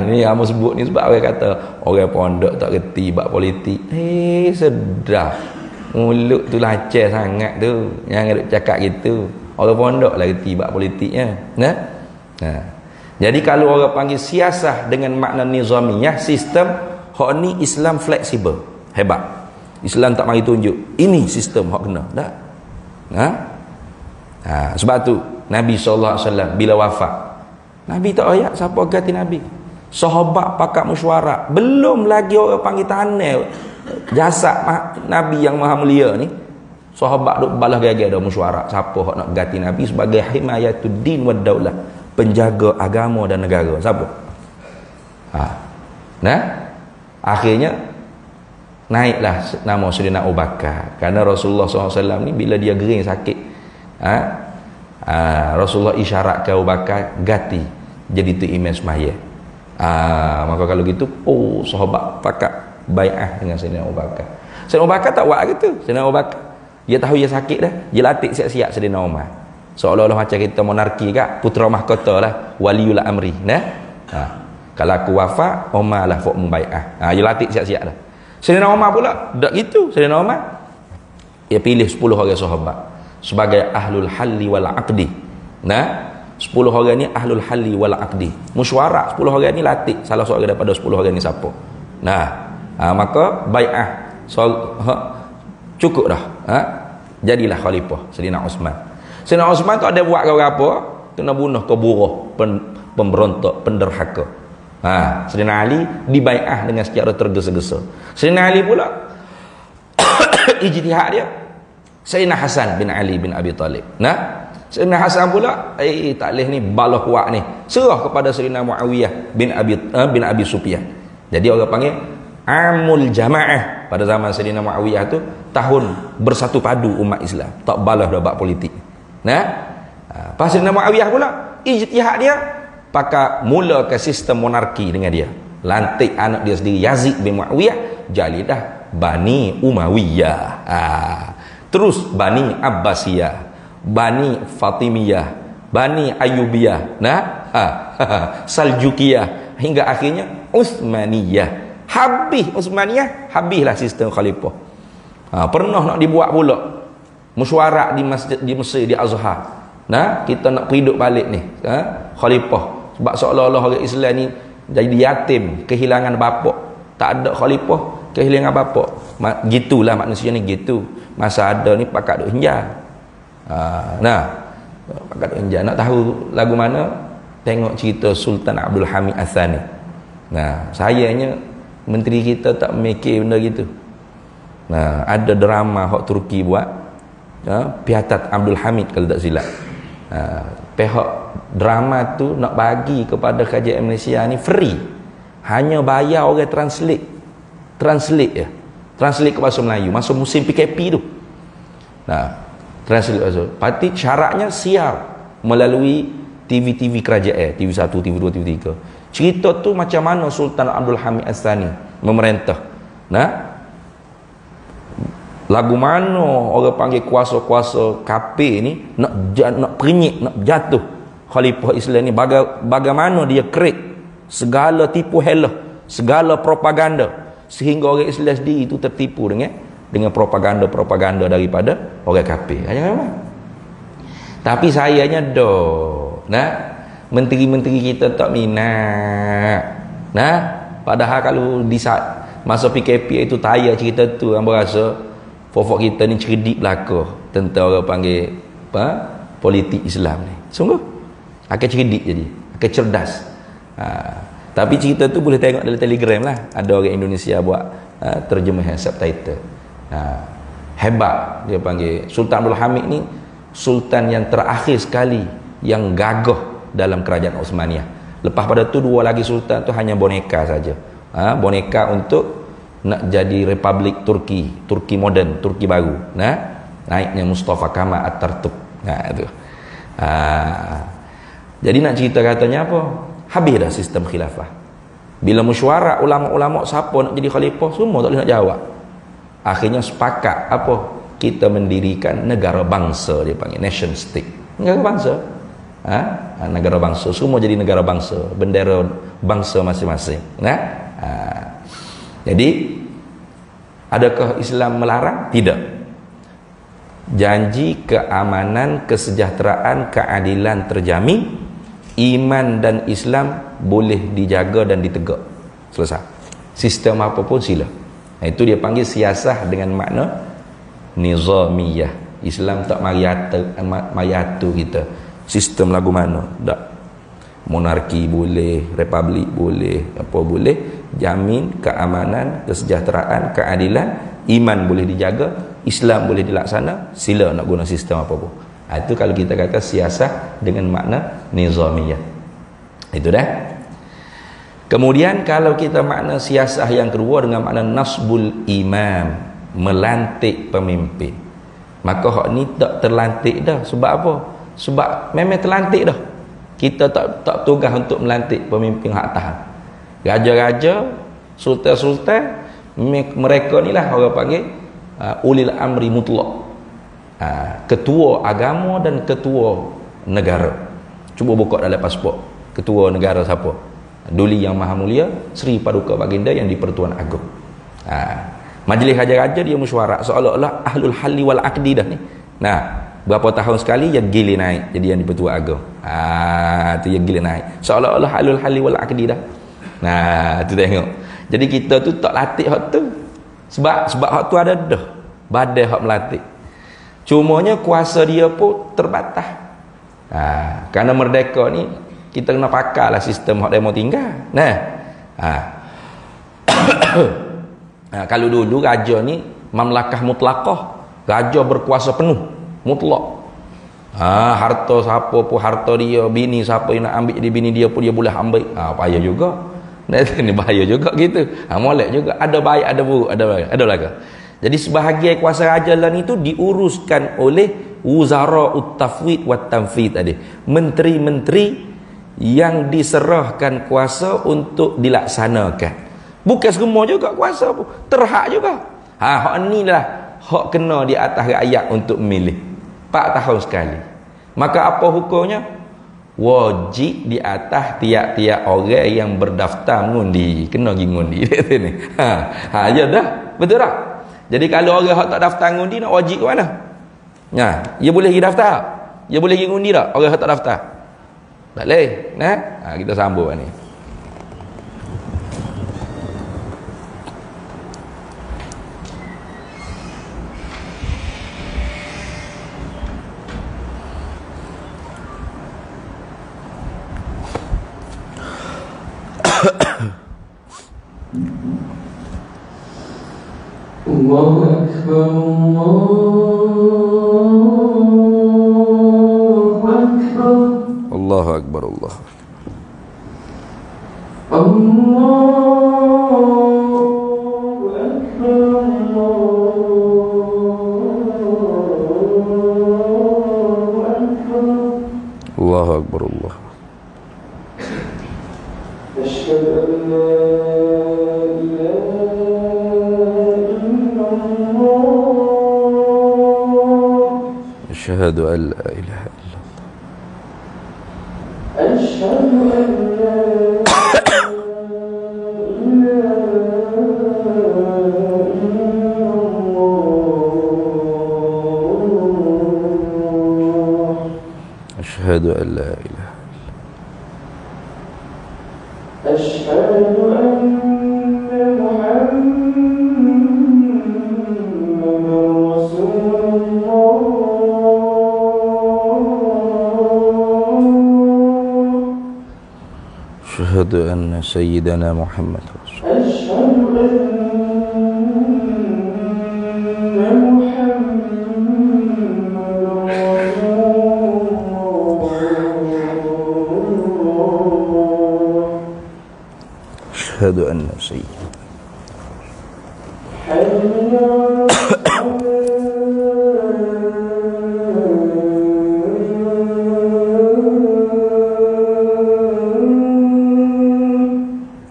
Ni kamu sebut ni sebab orang kata orang pondok tak reti bab politik. Sedap. Mulut tu lacai sangat tu. Jangan duk cakap gitu. Orang pondok lah reti bab politiknya. Nah. Jadi kalau orang panggil siasah dengan makna nizamiyah, sistem, hak ni Islam fleksibel. Hebat. Islam tak mari tunjuk. Ini sistem hak kena. Tak? Sebab tu Nabi SAW bila wafat, Nabi tak ayat siapa ganti Nabi. Sahabat pakat mesyuarat. Belum lagi orang panggil tanah jasad Nabi yang maha mulia ni. Sahabat duk balas gaya dah mesyuarat siapa hak nak ganti Nabi sebagai himayatuddin wad daulah, penjaga agama dan negara. Siapa? Nah, akhirnya naiklah nama Sayyidina Abu Bakar. Kerana Rasulullah SAW ni bila dia gering sakit, Rasulullah isyarat ke Abu Bakar ganti jadi tu imam semaya. Maka kalau gitu, sahabat pakat bai'ah dengan Sayyidina Abu Bakar. Sayyidina Abu Bakar tak buat gitu. Sayyidina Abu Bakar dia tahu dia sakit dah, dia latih siap-siap Sayyidina Umar. Seolah-olah macam kita monarki kat, putera mahkota lah, waliul amri. Kalau aku wafat, Umar lah fok membai'ah. Dia latih siap-siap dah. Sayyidina Umar pula tak gitu. Sayyidina Umar dia pilih 10 orang sahabat sebagai ahlul halli wal aqdi. 10 orang ni ahlul halli wal aqdi. Mesyuarat 10 orang ni latih salah seorang daripada 10 orang ni siapa. Maka bai'ah cukup dah. Jadilah khalifah Sayyidina Uthman. Sayyidina Uthman tak ada buat apa, kena bunuh ke buruh, pemberontak, penderhaka. Sayyidina Ali dibai'ah dengan secara tergesa-gesa. Sayyidina Ali pula ijtihad dia. Sayyidina Hasan bin Ali bin Abi Talib. Sayyidina Hasan pula tak leh ni balah kuat ni. Serah kepada Sayyidina Muawiyah bin Abi Sufyan. Jadi orang panggil Amul Jamaah. Pada zaman Sayyidina Muawiyah tu tahun bersatu padu umat Islam. Tak balah dah bab politik. Pas Sayyidina Muawiyah pula ijtihad dia pakai mula ke sistem monarki dengan dia. Lantik anak dia sendiri Yazid bin Muawiyah, jadilah Bani Umayyah. Terus Bani Abbasiyah, Bani Fatimiyah, Bani Ayyubiyah, Saljukiyah, hingga akhirnya Utsmaniyah. Habis Utsmaniyah, habislah sistem khalifah. Pernah nak dibuat pula mesyuarat di masjid di Mesir, di Azhar. Kita nak periduk balik ni khalifah. Sebab seolah-olah orang Islam ni jadi yatim, kehilangan bapa. Tak ada khalifah, kehilangan bapa. Gitulah manusia ni gitu. Masa ada ni pakat duk hinjar. Pakat duk hinjar. Nak tahu lagu mana? Tengok cerita Sultan Abdul Hamid Ats-Tsani. Sayangnya menteri kita tak mikir benda gitu. Ada drama hak Turki buat, Piatat Abdul Hamid kalau tak silap. Pihak drama tu nak bagi kepada kerajaan Malaysia ni free. Hanya bayar orang translate je. Translate ke bahasa Melayu masa musim PKP tu. Translate bahasa. Pasti syaratnya siar melalui TV-TV kerajaan, TV1, TV2, TV3. Cerita tu macam mana Sultan Abdul Hamid Ats-Tsani memerintah. Lagu mana orang panggil kuasa-kuasa kafir ni nak peringit, nak jatuh khalifah Islam ni, bagaimana dia create segala tipu helah, segala propaganda sehingga orang Islam sendiri itu tertipu dengan propaganda daripada orang kafir. Tapi sayangnya menteri-menteri kita tak minat. Padahal kalau di saat masa PKP itu tayar cerita tu, hang berasa fofok kita ni cerdik belaka tentang orang panggil politik Islam ni. Sungguh akan cerdik, jadi akan cerdas. Tapi cerita tu boleh tengok dalam Telegram lah. Ada orang Indonesia buat terjemahan subtitle. Hebat dia panggil. Sultan Abdul Hamid ni sultan yang terakhir sekali yang gagah dalam kerajaan Utsmaniyah. Lepas pada tu dua lagi sultan tu hanya boneka saja. Boneka untuk nak jadi Republik Turki moden, Turki baru. Naiknya Mustafa Kemal Atatürk. Itu. Jadi nak cerita katanya apa? Habis dah sistem khilafah. Bila mesyuarat ulama-ulama siapa nak jadi khalifah, semua tak boleh nak jawab. Akhirnya sepakat apa? Kita mendirikan negara bangsa, dia panggil nation state. Negara bangsa. Negara bangsa, semua jadi negara bangsa, bendera bangsa masing-masing. Jadi adakah Islam melarang? Tidak. Janji keamanan, kesejahteraan, keadilan terjamin, iman dan Islam boleh dijaga dan ditegak. Selesai. Sistem apapun sila. Itu dia panggil siasah dengan makna nizamiyah. Islam tak mari atur kita. Sistem lagu mana? Tak. Monarki boleh, republik boleh, apa boleh. Jamin keamanan, kesejahteraan, keadilan, iman boleh dijaga, Islam boleh dilaksana, sila nak guna sistem apa pun. Itu kalau kita kata siasah dengan makna nizamiyah. Itu dah. Kemudian kalau kita makna siasah yang kedua dengan makna nasbul imam, melantik pemimpin. Maka hak ni tak terlantik dah. Sebab apa? Sebab memang terlantik dah. Kita tak tugas untuk melantik pemimpin hak tahan. Raja-raja, sultan-sultan, mereka ni lah orang panggil ulil amri mutlak. Ketua agama dan ketua negara. Cuba buka dalam pasport. Ketua negara siapa? Duli Yang Maha Mulia Sri Paduka Baginda yang di-Pertuan Agong. Majlis raja-raja dia mesyuarat seolah-olah ahlul halli wal aqdi dah ni. Berapa tahun sekali yang gila naik jadi yang di-Pertuan Agong. Tu yang gila naik. Seolah-olah ahlul halli wal aqdi dah. Tu tengok. Jadi kita tu tak latih hak tu. Sebab hak tu ada dah. Badai hak melatih. Cumanya kuasa dia pun terbatas. Kerana merdeka ni kita kena pakarlah sistem hak demo tinggal. Kalau dulu raja ni mamlakah mutlaqah. Raja berkuasa penuh, mutlak. Harta siapa pun harta dia, bini siapa yang nak ambil jadi bini dia pun dia boleh ambil. Payah juga. Ini bahaya juga gitu. Molek juga. Ada baik, ada buruk, ada belaka. Jadi sebahagian kuasa raja lain itu diuruskan oleh wuzara'ut tafwid wat tanfid tadi. Menteri-menteri yang diserahkan kuasa untuk dilaksanakan. Bukan semua juga kuasa pun. Terhak juga. Hak ni lah hak kena di atas rakyat untuk memilih. 4 tahun sekali. Maka apa hukumnya? Wajib di atas tiap-tiap orang yang berdaftar mengundi. Kena pergi mengundi. Ya dah. Betul tak? Jadi kalau orang yang tak daftar mengundi nak wajib ke mana? Dia boleh pergi daftar. Dia boleh pergi mengundi tak? Orang yang tak daftar. Tak boleh. Kita sambung ni. Allahu Akbar, Allahu Akbar, Allah. Allahu Akbar, Allah. Asyhadu an la أشهد أن لا إله إلا الله. أشهد أن لا أشهد أن لا إله. أشهد أن محمدا رسول الله. أشهد أن سيدنا محمد رسول الله. أشهد أن محمدا أشهد أن سيدنا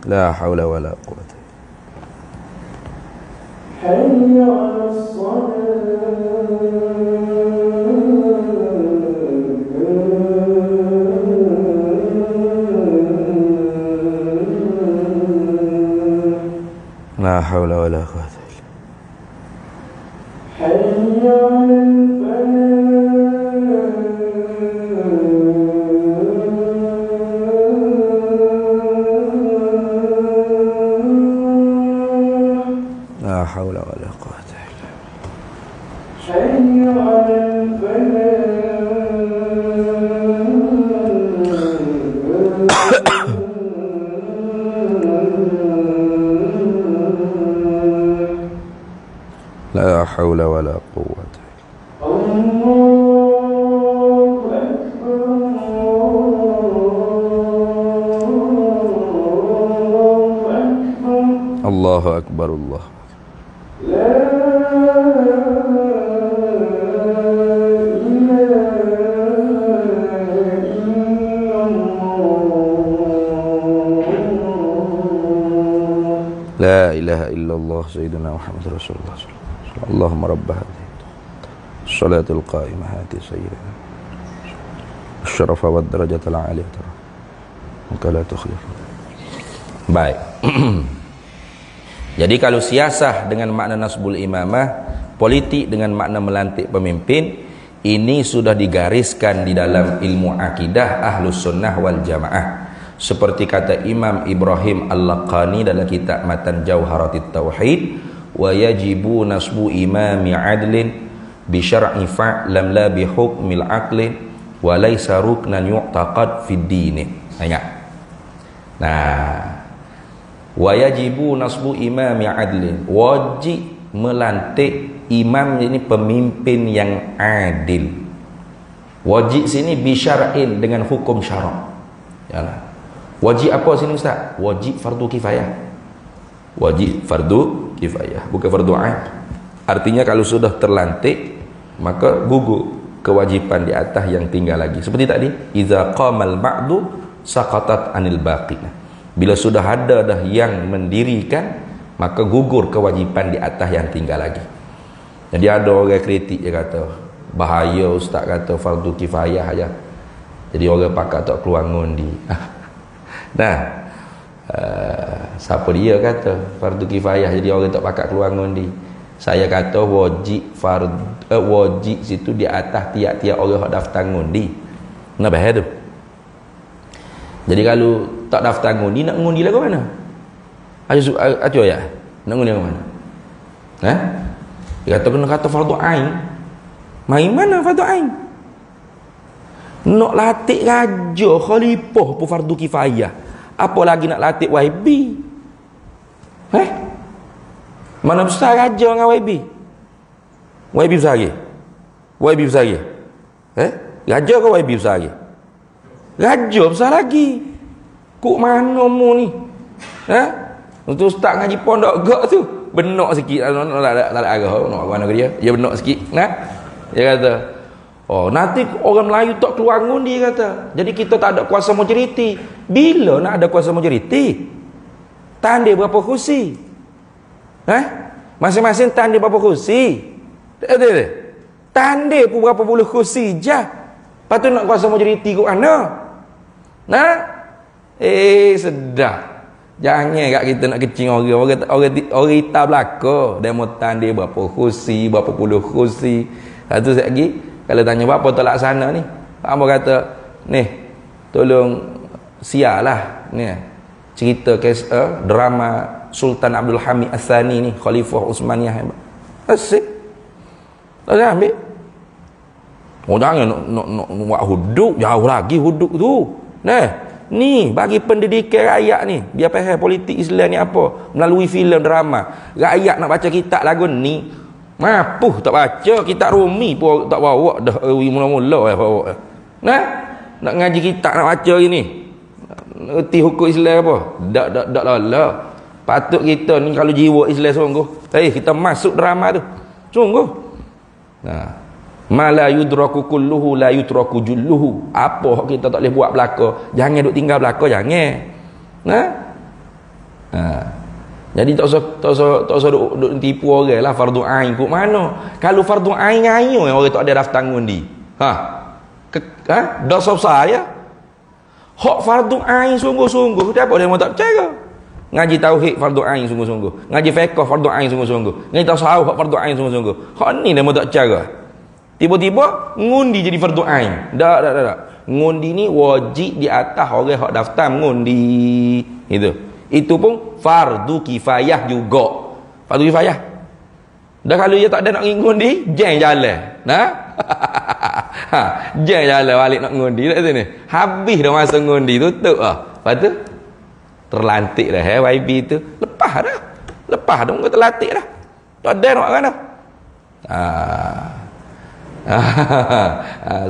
لا حول ولا قوة. حي على الصلاة. La haula wala quwwata illa حي على الفلاح la haula wala quwwata illa حي على الفلاح la haula wala quwwata الله أكبر الله أكبر Allahu akbar Allah لا إله إلا الله La ilaha illallah Sayyidina Muhammad Rasulullah sallallahu alaihi wasallam. Allahumma rabb hadhihi salatul qa'imah hati sayyidina asyrafa wad darajatal 'aliyah maka la tukhlif. Baik. Jadi kalau siasah dengan makna nasbul imamah, politik dengan makna melantik pemimpin, ini sudah digariskan di dalam ilmu akidah Ahlus Sunnah wal Jamaah. Seperti kata Imam Ibrahim Al-Laqani dalam kitab Matan Jauharatit Tauhid, wa yajibu nasbu imami adlin bi syar'i fa'lam la bi hukmil aqlin wa laysa ruknan yu'taqad fid din. Ingat. Nah, wa yajibu nasbu imami adlin, wajib melantik imam ini pemimpin yang adil. Wajib sini bi syar'in dengan hukum syarak. Yalah. Wajib apa sini Ustaz? Wajib fardu kifayah. Wajib fardu kifayah, bukan fardu ain. Artinya kalau sudah terlantik, maka gugur kewajiban di atas yang tinggal lagi. Seperti tadi, iza qamal ba'du saqatat anil baqi. Bila sudah ada dah yang mendirikan, maka gugur kewajiban di atas yang tinggal lagi. Jadi ada orang kritik, dia kata bahaya Ustaz kata fardu kifayah aja. Jadi orang pakat tak keluar ngundi. Nah, siapa dia kata fardu kifayah jadi orang tak pakat keluar ngundi? Saya kata wajib situ di atas tiap-tiap orang yang daftar ngundi. Kenapa tu? Jadi kalau tak daftar ngundi, nak ngundi lah ke mana? Acu ya? Nak ngundi ke mana? Dia kata kena kata fardu ain. Mai mana fardu ain? Nak latih raja khalifah pun fardu kifayah. Apa lagi nak latih YB? Mana besar raja dengan YB? YB besar lagi? YB besar lagi? Raja ke YB besar lagi? Raja besar lagi. Kok mana mu ni? Untuk ustaz ngaji pondok gak tu benok sikit tak ada arah nak mana ke dia. Dia benok sikit. Dia kata, oh nanti orang Melayu tak keluar ngundi kata. Jadi kita tak ada kuasa majoriti. Bila nak ada kuasa majoriti? Tanda berapa kursi? Masing-masing tanda berapa kursi? Tanda pun berapa puluh kursi je. Lepas tu nak kuasa majoriti ke mana? Sedap. Jangan kat kita nak kecing orang hitam belaka. Demo tanda berapa kursi, berapa puluh kursi. Satu lagi, kalau tanya berapa tak laksana ni, apa kata ni tolong siarlah ni cerita kes drama Sultan Abdul Hamid Ats-Tsani ni, Khalifah Utsmaniyah. Asyik tak ambil. Jangan nak buat huduk jauh lagi huduk tu. Ni bagi pendidikan rakyat ni, biar faham politik Islam ni apa melalui filem drama. Rakyat nak baca kitab lagu ni mapuh tak baca kitab Rumi pun tak bawa dah mula-mula bawa. Nak ngaji kitab nak baca gini. Erti hukum Islam apa? Tak lala. Patut kita ni kalau jiwa Islam sungguh, kita masuk drama tu. Sungguh. Ma la yudraku kulluhu la yutraku julluhu. Apa kita tak boleh buat belaka, jangan duk tinggal belaka, jangan. Jadi tak usah duk tipu orang lah fardu ain kok mana. Kalau fardu ain ngayo orang tak ada daftar ngundi. Dosa saya. Hak fardu ain sungguh-sungguh dia apa dia mau tak percaya. Ngaji tauhid fardu ain sungguh-sungguh. Ngaji fiqh fardu ain sungguh-sungguh. Ngaji tasawuf fardu ain sungguh-sungguh. Hak ni nama tak cara. Tiba-tiba ngundi jadi fardu ain. Tak. Ngundi ni wajib di atas orang hak daftar ngundi. Itu pun fardu kifayah juga. Fardu kifayah. Dah kalau dia tak ada nak ngundi, jeng jalan. Nah. Jeng jalan balik nak ngundi tak sini. Habis dah masa ngundi tutup ah. Lepas tu terlantik dah YB tu. Lepas dah muka terlantik dah. Tak ada nak kan dah.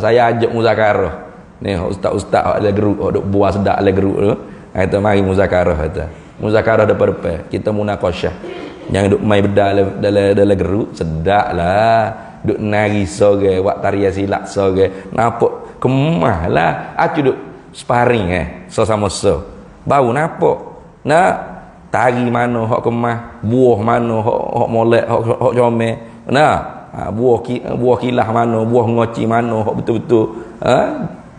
Saya ajak muzakarah. Ni ustaz-ustaz ada geruk, duk buah sedak ada geruk tu. Kata mari muzakarah kata. Muzakarah depan-depan. Kita munaqasyah. Yang duk mai bedal dalam geruk sedaklah. Duk nari soge, wak tarian silap soge. Nampak kemah lah. Aku duk sparring sama so. Bau nampak. Nak tari mana hak kemah, buah mana hak molek, hak comel. Nah, buah kilah mana, buah ngoci mana hak betul-betul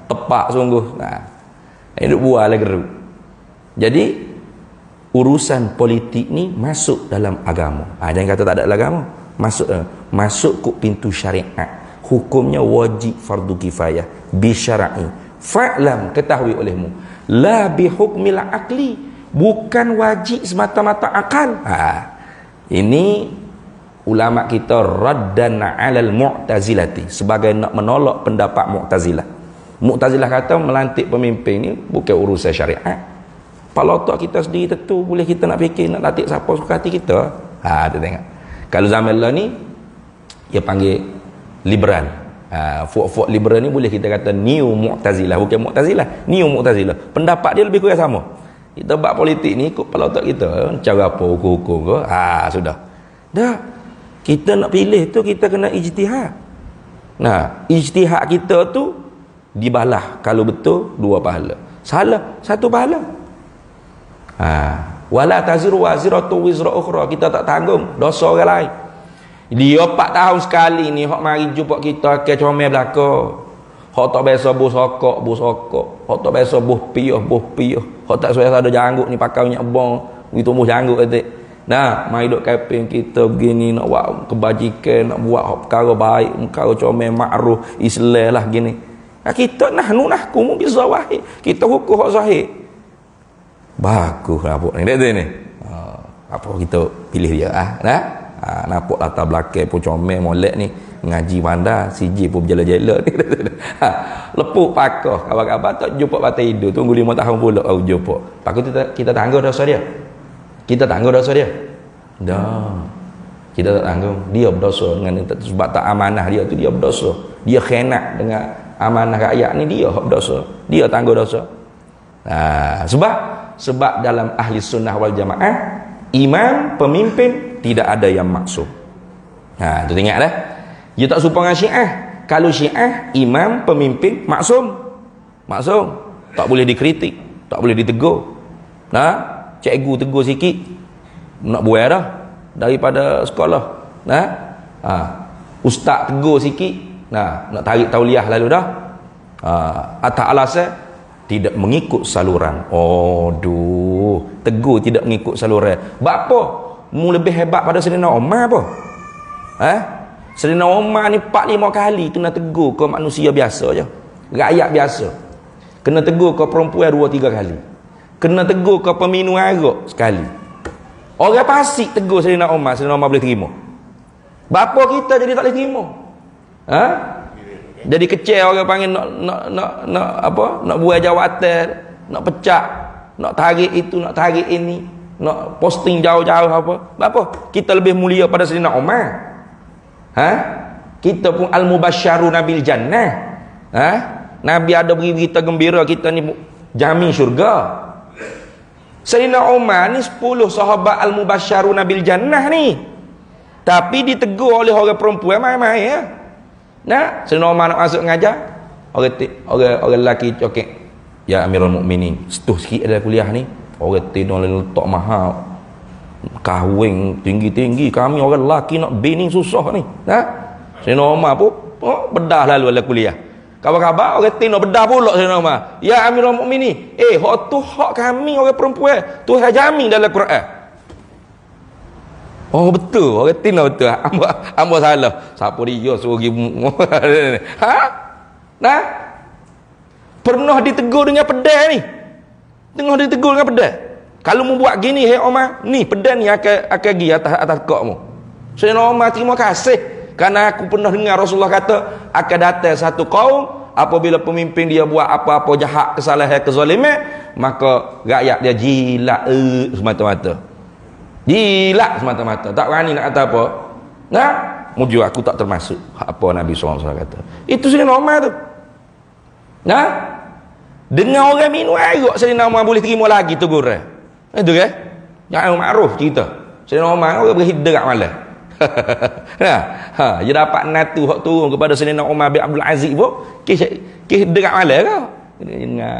tepak sungguh. Nah. Duk buah lah geruk. Jadi urusan politik ni masuk dalam agama. Jangan kata tak ada agama. Masuk ke pintu syariat. Hukumnya wajib fardu kifayah bi syar'i. Fa'lam, ketahui olehmu, la bi hukmil aqli, bukan wajib semata-mata akal. Ini ulama kita raddan 'alal mu'tazilati, sebagai nak menolak pendapat Mu'tazilah. Mu'tazilah kata melantik pemimpin ni bukan urusan syariat. Kalau tak kita sendiri tentu boleh kita nak fikir nak lantik siapa suka hati kita. Tu tengok. Kalau zaman lah ni dia panggil liberal. Fuak-fuak liberal ni boleh kita kata new Mu'tazilah, bukan Mu'tazilah, new Mu'tazilah. Pendapat dia lebih kurang sama. Kita buat politik ni ikut kepala otak kita, cara apa hukum-hukum ke. Sudah. Dah. Kita nak pilih tu kita kena ijtihad. Nah, ijtihad kita tu dibalah kalau betul 2 pahala. Salah 1 pahala. Wala taziru waziratu wizra ukhra, kita tak tanggung dosa orang lain. Dia 4 tahun sekali ni hok mari jumpa kita ke comel belaka. Hok tak biasa bus sokok. Hok tak biasa bus piah. Hok tak biasa ada janggut ni pakai minyak bong, gitu tumbuh janggut kata. Nah, mari duk keping kita begini nak buat kebajikan, nak buat perkara baik, perkara comel makruf Islam lah gini. Kita nahkum bil zawahir. Kita hukum hak zahir. Bagus nampak ni dia ni. Apa kita pilih dia nampak latar belakang pun comel molek ni, ngaji pandai, siji pun berjela-jela ni. Lepuk pakah kawan-kawan tak jumpa batai hidup, tunggu 5 tahun pula baru jumpa. Pakut kita tanggung dosa dia. Kita tanggung dosa dia. Dah. Kita tak tanggung. Dia berdosa dengan sebab tak amanah dia tu, dia berdosa. Dia khianat dengan amanah rakyat ni, dia berdosa. Dia tanggung dosa. Sebab dalam ahli sunnah wal jamaah, imam pemimpin tidak ada yang maksum. Tu tengok dah. Dia tak serupa dengan Syiah. Kalau Syiah, imam pemimpin maksum. Tak boleh dikritik, tak boleh ditegur. Cikgu tegur sikit nak buat dah daripada sekolah. Ustaz tegur sikit, nak tarik tauliah lalu dah. Atas alasan tidak mengikut saluran. Tegur tidak mengikut saluran. Bapa mu lebih hebat pada Sayyidina Umar apa? Sayyidina Umar ni 4-5 kali kena tegur ke manusia biasa je, rakyat biasa. Kena tegur ke perempuan 2-3 kali. Kena tegur ke peminum arak sekali. Orang pasik tegur Sayyidina Umar boleh terima. Bapa kita jadi tak boleh terima. Jadi kecil orang panggil nak buat jawatan, nak pecah, nak tarik itu, nak tarik ini, nak posting jauh-jauh apa. Apa? Kita lebih mulia pada Sayyidina Umar. Kita pun al-mubasysyaruna bil jannah. Nabi ada beri berita gembira kita ni jamin syurga. Sayyidina Umar ni 10 sahabat al-mubasysyaruna bil jannah ni. Tapi ditegur oleh orang perempuan mai-mai ya. Sayyidina Umar nak masuk ngajar, orang lelaki cokek, ya Amirul Mukminin, setuh sikit ada kuliah ni. Orang tidur letak mahal, kahwin tinggi-tinggi, kami orang lelaki nak bini susah ni. Sayyidina Umar pun bedah lalu ada kuliah. Khabar-khabar orang tino bedah pula Sayyidina Umar. Ya Amirul Mukminin, hak tu hak kami orang perempuan. Tuhan jamin dalam Quran. Oh betul, orang tino betul. Hamba salah. Siapa dia suruh pergi ha? Nah. Pernah ditegur dengan pedang ni. Tengah ditegur dengan pedang. Kalau mu buat gini, hei Umar, ni pedang ni akan pergi atas kokmu. Sayyidina Umar terima kasih kerana aku pernah dengar Rasulullah kata akan datang satu kaum apabila pemimpin dia buat apa-apa jahat, kesalahan, kezaliman, maka rakyat dia jilat semata-mata. Jilat semata-mata. Tak berani nak kata apa. Nah, mujur aku tak termasuk apa Nabi SAW kata. Itu Sayyidina Umar tu. Nah, dengan orang minum arak Sayyidina Umar boleh terima lagi teguran. Itu kan? Yang ma'ruf cerita. Sayyidina Umar orang berhidrak malam. Nah, dia dapat natu hak turun kepada Sayyidina Umar bin Abdul Aziz pun kes dekat malam ke? Dengan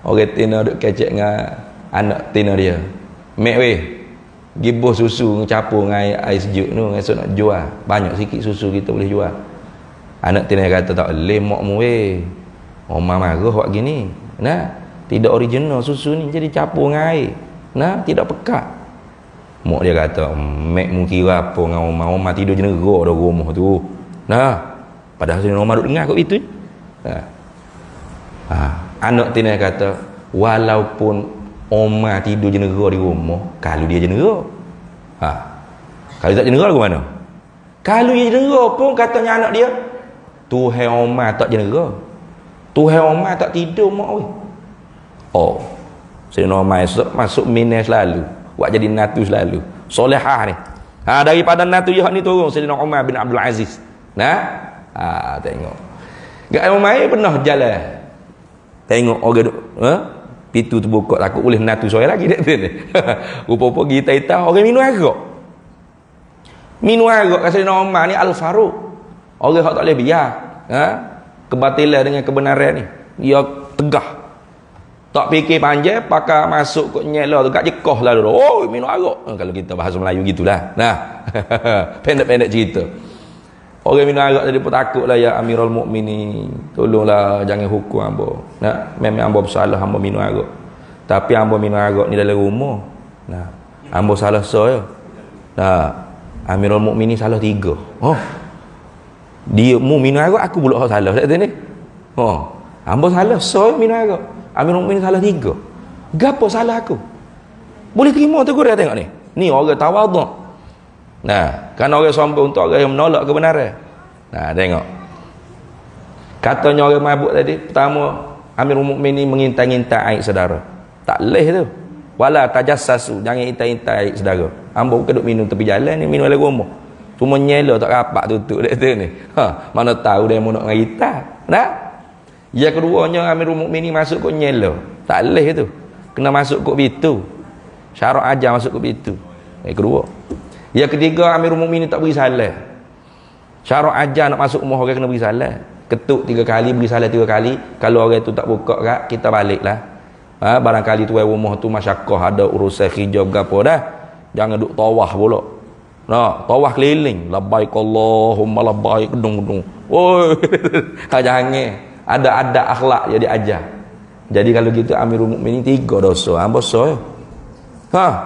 orang tina duk kecek dengan anak tina dia. Mek weh. Gibuh susu campur dengan air sejuk tu, esok nak jual. Banyak sikit susu kita boleh jual. Anak tina kata tak boleh mak mu weh. Umar marah buat gini. Nah, tidak original susu ni jadi campur dengan air. Nah, tidak pekat. Mak dia kata, mek mu kira apa dengan Umar tidur je negara dah rumah tu. Nah, padahal Sayyidina Umar duk dengar kat itu. Anak tina kata, walaupun Umar tidur je negara di rumah, kalau dia je negara. Kalau tak je negara ke mana? Kalau dia je negara pun katanya anak dia, Tuhan Umar tak je negara. Tuhan Umar tak tidur mak weh. Oh, Sayyidina Umar masuk minus selalu. Buat jadi natu selalu. Solehah ni. Daripada natu yang ni turun Sayyidina Umar bin Abdul Aziz. Nah. Tengok. Gak Umar pernah jalan. Tengok orang pintu terbuka takut boleh natu soal lagi dekat sini. Rupa-rupa kita orang minum arak. Minum arak kat Sayyidina Umar ni Al-Faruq. Orang hak tak boleh biar. Kebatilan dengan kebenaran ni. Dia tegah. Tak fikir panjang, pakai masuk kot nyela tu kat jekoh lalu. Oh, minum arak. Kalau kita bahasa Melayu gitulah. Nah. Pendek-pendek cerita. Orang minum arak tadi pun takutlah ya Amirul Mukminin. Tolonglah jangan hukum hamba. Nah, memang hamba bersalah hamba minum arak. Tapi hamba minum arak ni dalam rumah. Nah, hamba salah saya. Nah, Amirul Mukminin salah 3. Oh. Dia mu minum arak aku pula salah tak ni. Oh. Hamba salah saya minum arak. Amirul Mukminin salah 3. Gapo salah aku? Boleh terima teguran tengok ni. Ni orang tawaduk. Nah, kan orang sombong untuk orang yang menolak kebenaran. Nah, tengok. Katanya orang mabuk tadi, pertama Amirul Mukminin mengintai-intai aib saudara. Tak leh tu. Wala tajassasu, jangan intai-intai aib saudara. Hamba bukan duk minum tepi jalan ni, minum dalam rumah. Cuma nyela tak rapat tutup dekat tu ni. Mana tahu dia mau nak dengan kita. Nah. Yang keduanya Amirul Mukminin masuk kot nyela. Tak leh tu. Kena masuk kot pintu. Syarat ajar masuk kot pintu. Yang kedua. Yang ketiga Amirul Mukminin tak beri salam. Syarat ajar nak masuk rumah orang kena beri salam. Ketuk 3 kali, beri salam 3 kali. Kalau orang tu tak buka kat, kita baliklah. Barangkali tuan rumah tu masyarakat ada urusan hijab gapo dah. Jangan duk tawah pula. Nah, tawah keliling. Labbaik Allahumma labbaik gedung-gedung. Oi. Jangan. Ada akhlak jadi ajar. Jadi kalau gitu Amirul Mukminin 3 dosa. Hamba dosa.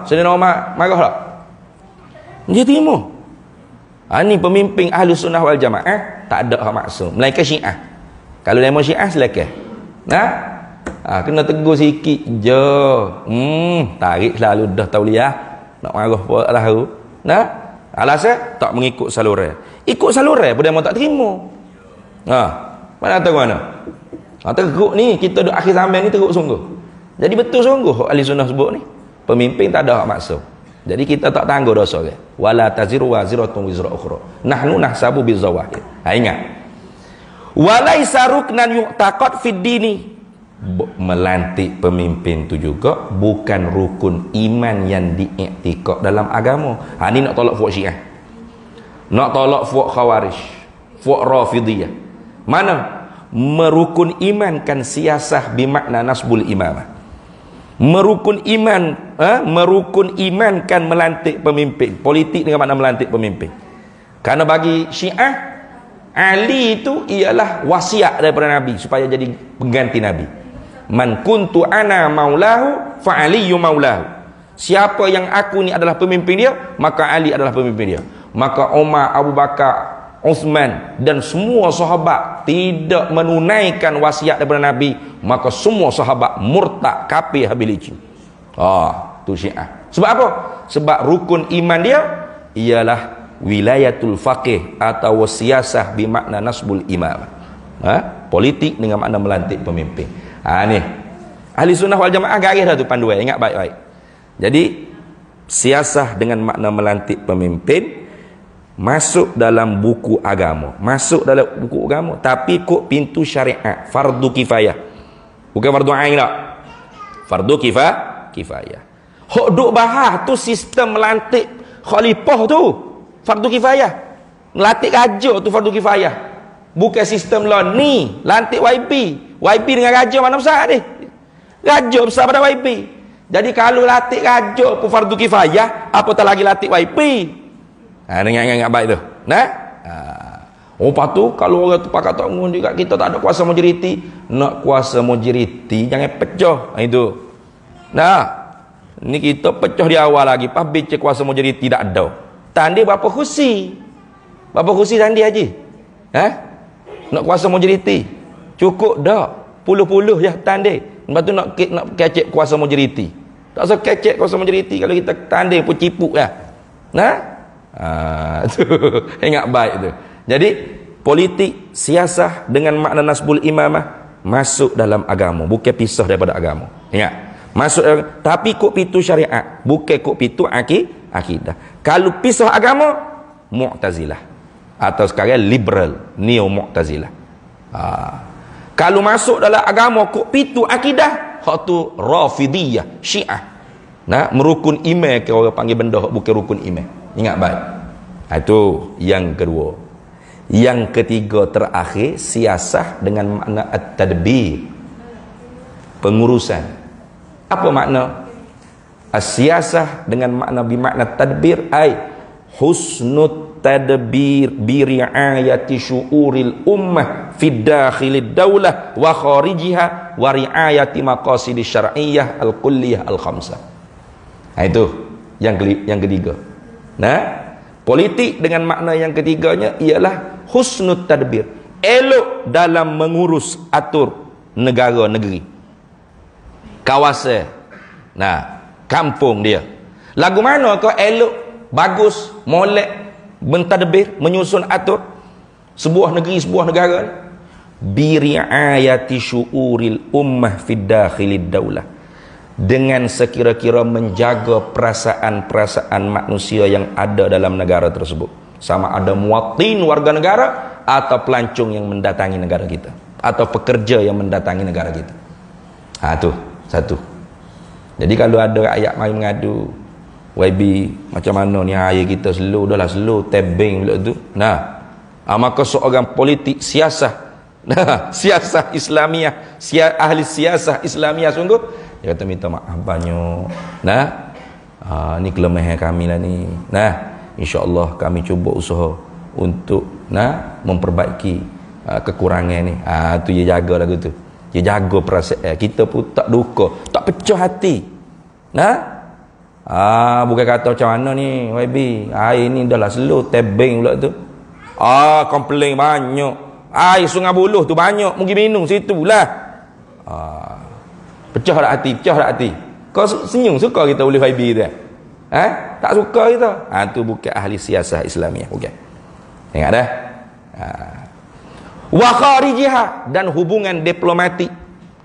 Sayyidina Umar marah tak? Dia terima. Ni pemimpin Ahli Sunnah wal Jamaah tak ada hak maksum. Melainkan Syiah. Kalau demo Syiah silakan. Kena tegur sikit je. Tarik selalu dah tauliah. Nak marah apa tak tahu. Alasan tak mengikut saluran. Ikut saluran pun demo tak terima. Mana tahu mana? Teruk ni kita duk akhir zaman ni teruk sungguh. Jadi betul sungguh ahli sunnah sebut ni. Pemimpin tak ada hak maksum. Jadi kita tak tangguh dosa ke. Wala taziru waziratun wizra ukhra. Nahnu nahsabu bizawahir. Ingat. Walaisa ruknan yu'taqad fid dini. Melantik pemimpin tu juga bukan rukun iman yang diiktikad dalam agama. Ni nak tolak fuq Syiah. Nak tolak fuq Khawarij. Fuq Rafidhiyah. Mana? Merukun imankan siasah bimakna nasbul imamah. Merukun imankan melantik pemimpin. Politik dengan makna melantik pemimpin. Karena bagi Syiah Ali itu ialah wasiat daripada Nabi supaya jadi pengganti Nabi. Man kuntu ana maulahu fa aliyu maulahu. Siapa yang aku ni adalah pemimpin dia, maka Ali adalah pemimpin dia. Maka Umar, Abu Bakar, Uthman dan semua sahabat tidak menunaikan wasiat daripada Nabi, maka semua sahabat murtad, kafir, habis licin. Tu Syiah. Sebab apa? Sebab rukun iman dia ialah wilayatul faqih atau siasah bermakna nasbul imam. Politik dengan makna melantik pemimpin. Ni Ahli Sunnah wal Jamaah garis dah tu panduan, ingat baik-baik. Jadi siasah dengan makna melantik pemimpin masuk dalam buku agama, tapi kok pintu syariat, fardu kifayah, bukan fardu ain tak, fardu kifayah. Hok duk bahas tu sistem melantik khalifah tu fardu kifayah, melantik raja tu fardu kifayah, bukan sistem lah ni lantik YB dengan raja mana besar ni, raja besar pada YB. Jadi kalau lantik raja pun fardu kifayah, apa tak lagi lantik YB? Ingat baik tu. Lepas tu kalau orang tu pakat tak ngun juga kita tak ada kuasa majoriti, nak kuasa majoriti jangan pecah. Itu. Ni kita pecah di awal lagi, pas bincang kuasa majoriti tak ada. Tandi berapa kursi? Berapa kursi tandi haji? Nak kuasa majoriti. Cukup dah. Puluh-puluh je tandi. Lepas tu nak kecek kuasa majoriti. Tak usah kecek kuasa majoriti kalau kita tandi pun cipuk lah. Tu ingat baik tu. Jadi politik siasah dengan makna nasbul imamah masuk dalam agama, bukan pisah daripada agama. Ingat, masuk tapi kok pitu syariat, bukan kok pitu akidah. Kalau pisah agama, Mu'tazilah atau sekarang liberal, neo Mu'tazilah. Kalau masuk dalam agama kok pitu akidah, hak tu Rafidiyah, Syiah. Merukun iman ke orang panggil benda bukan rukun iman. Ingat baik. Itu yang kedua. Yang ketiga terakhir, siasah dengan makna at-tadbir, pengurusan. Apa makna? As-siasah dengan makna bimakna tadbir ay husnut tadbir bi riayati syu'uril ummah fi dakhilid daulah wa kharijiha wa riayati maqasidis syar'iyyah al-kulliyah al-khamsah. Itu yang ketiga. Politik dengan makna yang ketiganya ialah husnut tadbir, elok dalam mengurus atur negara negeri, kawasan, kampung dia. Lagu mana kau elok, bagus, molek, mentadbir, menyusun atur sebuah negeri, sebuah negara, bi riayati syu'uril ummah fid dakhilid daulah, dengan sekira-kira menjaga perasaan-perasaan manusia yang ada dalam negara tersebut, sama ada muwatin warga negara atau pelancong yang mendatangi negara kita atau pekerja yang mendatangi negara kita. Tu satu. Jadi kalau ada rakyat mari mengadu, YB macam mana ni air kita slow, dah lah slow, tebing pula tu. Maka seorang politik siasah, siasah Islamiah, ahli siasah Islamiah sungguh, dia kata minta maaf banyak. Ni kelemahan kami lah ni. InsyaAllah kami cuba usaha untuk memperbaiki kekurangan ni. Tu dia jaga lagu tu. Dia jaga perasaan. Kita pun tak duka, tak pecah hati. Bukan kata macam mana ni YB, air ni dah lah slow, tebing pula tu. Komplain banyak. Air Sungai Buloh tu banyak, mungkin minum situ lah. Pecah tak hati. Kau senyum suka kita oleh YB tu tak suka kita. Tu bukan ahli siasah Islamiah, bukan. Ingat dah. Wa kharijiha, dan hubungan diplomatik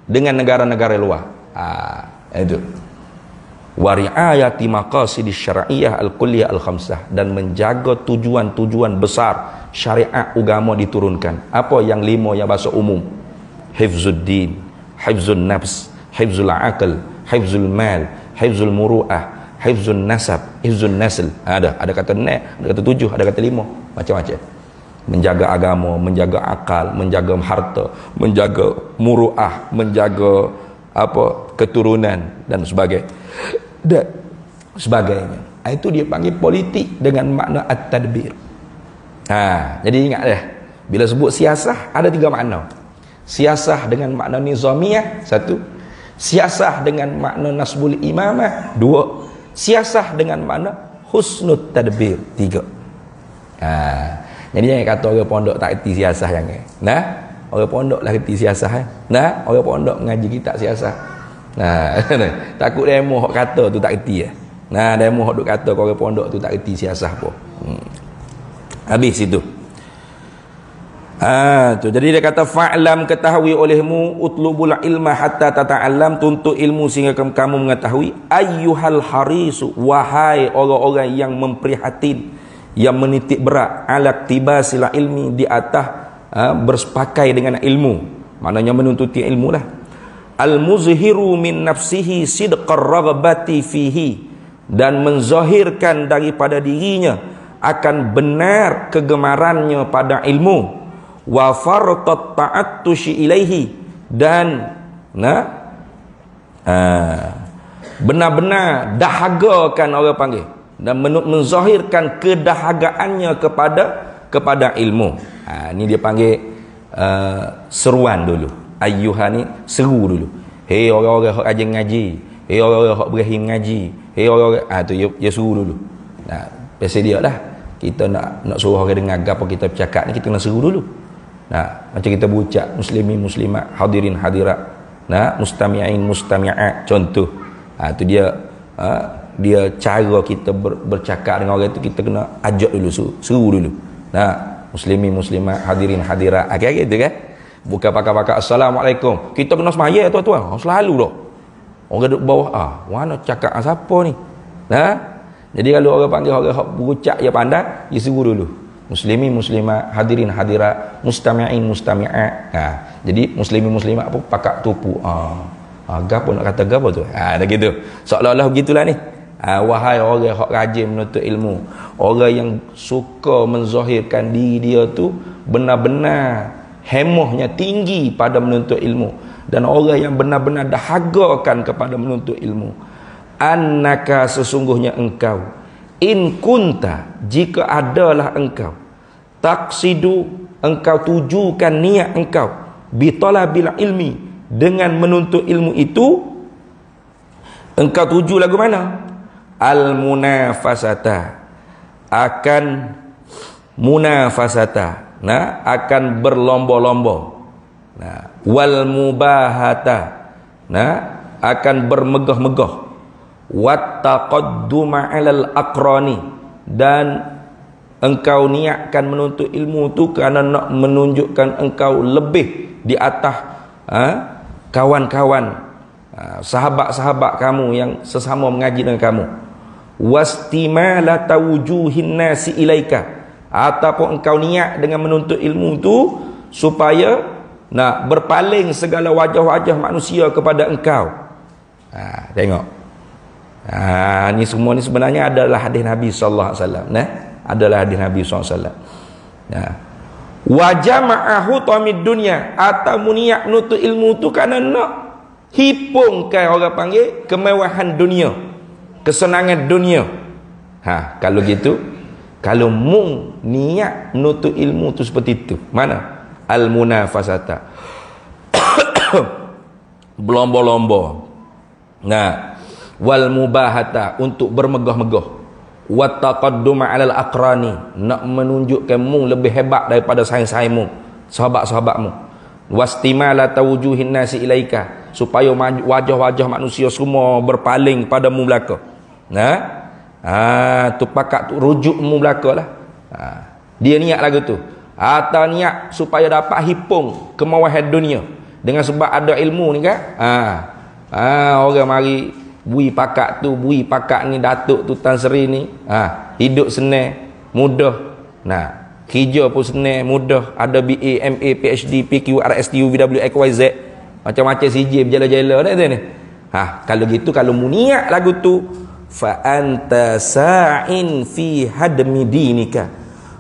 dengan negara-negara luar. Itu. Wa riayati maqasidis syar'iyyah al-kulliyah al-khamsah, dan menjaga tujuan-tujuan besar syariat agama diturunkan. Apa yang 5 yang bahasa umum? Hifzuddin, hifzun nafs, hifzul aql, hifzul mal, hifzul muru'ah, hifzun nasab, hifzun nasl. Ada kata 6, ada kata 7, ada kata 5, macam-macam. Menjaga agama, menjaga akal, menjaga harta, menjaga muru'ah, menjaga keturunan dan sebagainya. Itu dia panggil politik dengan makna at-tadbir. Jadi ingat dah, Bila sebut siasah ada 3 makna. Siasah dengan makna nizamiyah, 1. Siasah dengan makna nasbul imamah, 2. Siasah dengan makna husnul tadbir, 3. Jadi jangan kata orang pondok tak erti siasah jangan. Nah, orang pondok lah erti siasah. Nah, orang pondok ngaji kitab siasah. Nah, takut demo hok kata tu tak erti ya. Nah, demo hok duk kata orang pondok tu tak erti siasah pun. Habis itu. Tu jadi dia kata fa'lam, ketahui olehmu, utlubul ilma hatta tata'allam, tuntut ilmu sehingga kamu mengetahui, ayyuhal harisu, wahai orang-orang yang memprihatin, yang menitik berat, ala tibasil ilmi, di atas bersepakai dengan ilmu, maknanya menuntuti ilmu lah. Al muzhiru min nafsihi sidqar raghbati fihi, dan menzahirkan daripada dirinya akan benar kegemarannya pada ilmu, wa fartat ta'attushi ilaihi, dan benar-benar dahagakan, orang panggil, dan menzahirkan kedahagaannya kepada ilmu. Ni dia panggil seruan dulu. Ayyuhan ni seru dulu. Hei orang-orang hok rajin ngaji, hei orang-orang hok berahim ngaji, hei orang-orang tu dia seru dulu. Biasa dia lah. Kita nak suruh orang dengar apa kita bercakap ni, kita kena seru dulu. Macam kita berucap muslimin muslimat, hadirin hadirat, mustami'in mustami'at, contoh. Tu dia cara kita bercakap dengan orang tu, kita kena ajak dulu, seru dulu. Muslimin muslimat, hadirin hadirat, kira-kira gitu kan. Bukan pakar-pakar assalamualaikum, kita kena semaya tuan-tuan, selalu dah. Orang duduk bawah, mana cakap siapa ni? Jadi kalau orang panggil orang berucap dia pandai, dia seru dulu. Muslimin muslimat, hadirin hadirat, mustami'in mustami'at. Jadi muslimin muslimat apa pakak tupu. Gapo nak kata gapo tu? Dah gitu. Seolah-olah begitulah ni. Wahai orang yang rajin menuntut ilmu, orang yang suka menzahirkan diri dia tu benar-benar hemahnya tinggi pada menuntut ilmu, dan orang yang benar-benar dahagakan kepada menuntut ilmu, annaka, sesungguhnya engkau, in kunta, jika adalah engkau, taqsidu, engkau tujukan niat engkau, bitalabil ilmi, dengan menuntut ilmu itu, engkau tuju lagu mana? Al munafasata, akan munafasata, akan berlomba-lomba, wal mubahata, akan bermegah-megah, wat taqadduma 'alal aqrani, dan engkau niatkan menuntut ilmu tu kerana nak menunjukkan engkau lebih di atas kawan-kawan, sahabat-sahabat kamu yang sesama mengaji dengan kamu. Wastimala tawjuhin nasi ilaika, ataupun engkau niat dengan menuntut ilmu tu supaya nak berpaling segala wajah-wajah manusia kepada engkau. Tengok. Ni semua ni sebenarnya adalah hadis Nabi sallallahu alaihi wasallam. Adalah hadis Nabi sallallahu alaihi wasallam. Wa jama'ahu tamid dunya, atau niat menuntut ilmu tu kerana nak hipungkan, orang panggil, kemewahan dunia, kesenangan dunia. Kalau gitu, kalau mung niat menuntut ilmu tu seperti itu, mana? Al munafasata, berlomba-lomba. Wal mubahata, untuk bermegah-megah. Wat taqadduma 'alal aqrani, nak menunjukkan mung lebih hebat daripada saing-saingmu, sahabat-sahabatmu. Wastimala tawjuhin nasi ilaika, supaya wajah-wajah manusia semua berpaling padamu belaka. Tu pakat tu rujukmu belaka lah. Dia niat lagu tu. Atau niat supaya dapat hipung kemewahan dunia dengan sebab ada ilmu ni kan. Orang mari bui pakat tu, bui pakat ni, datuk tu, Tan Sri ni, hidup senang, mudah. Kerja pun senang, mudah. Ada BA, MA, PhD, PQ, RSTU, VW, XYZ, macam-macam CJ berjala-jala ni. Kalau gitu, kalau mu niat lagu tu, fa anta sa'in fi hadmi dinika,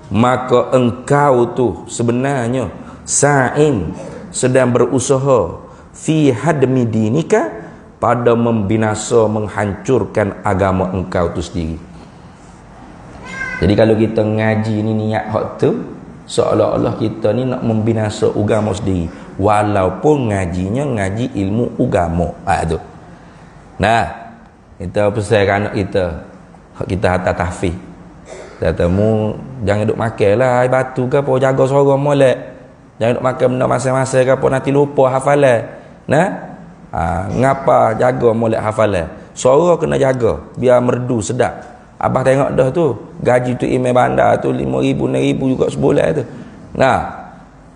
maka engkau tu sebenarnya sa'in, sedang berusaha, fi hadmi dinika, pada membinasa, menghancurkan agama engkau tu sendiri. Jadi kalau kita ngaji ni niat hak tu, Seolah-olah kita ni nak membinasa agama sendiri, walaupun ngajinya ngaji ilmu agama. Tu. Nah, kita pesan anak kita hantar tahfiz. Kata mu jangan duk makan lah air batu ke apa, jaga suara molek. Jangan duk makan benda masing-masing ke apa, nanti lupa hafalan. Nah, ngapa jaga molek hafalan? Suara kena jaga biar merdu sedap. Abah tengok dah tu, gaji tu email bandar tu 5,000 6,000 juga sebulan tu. Nah,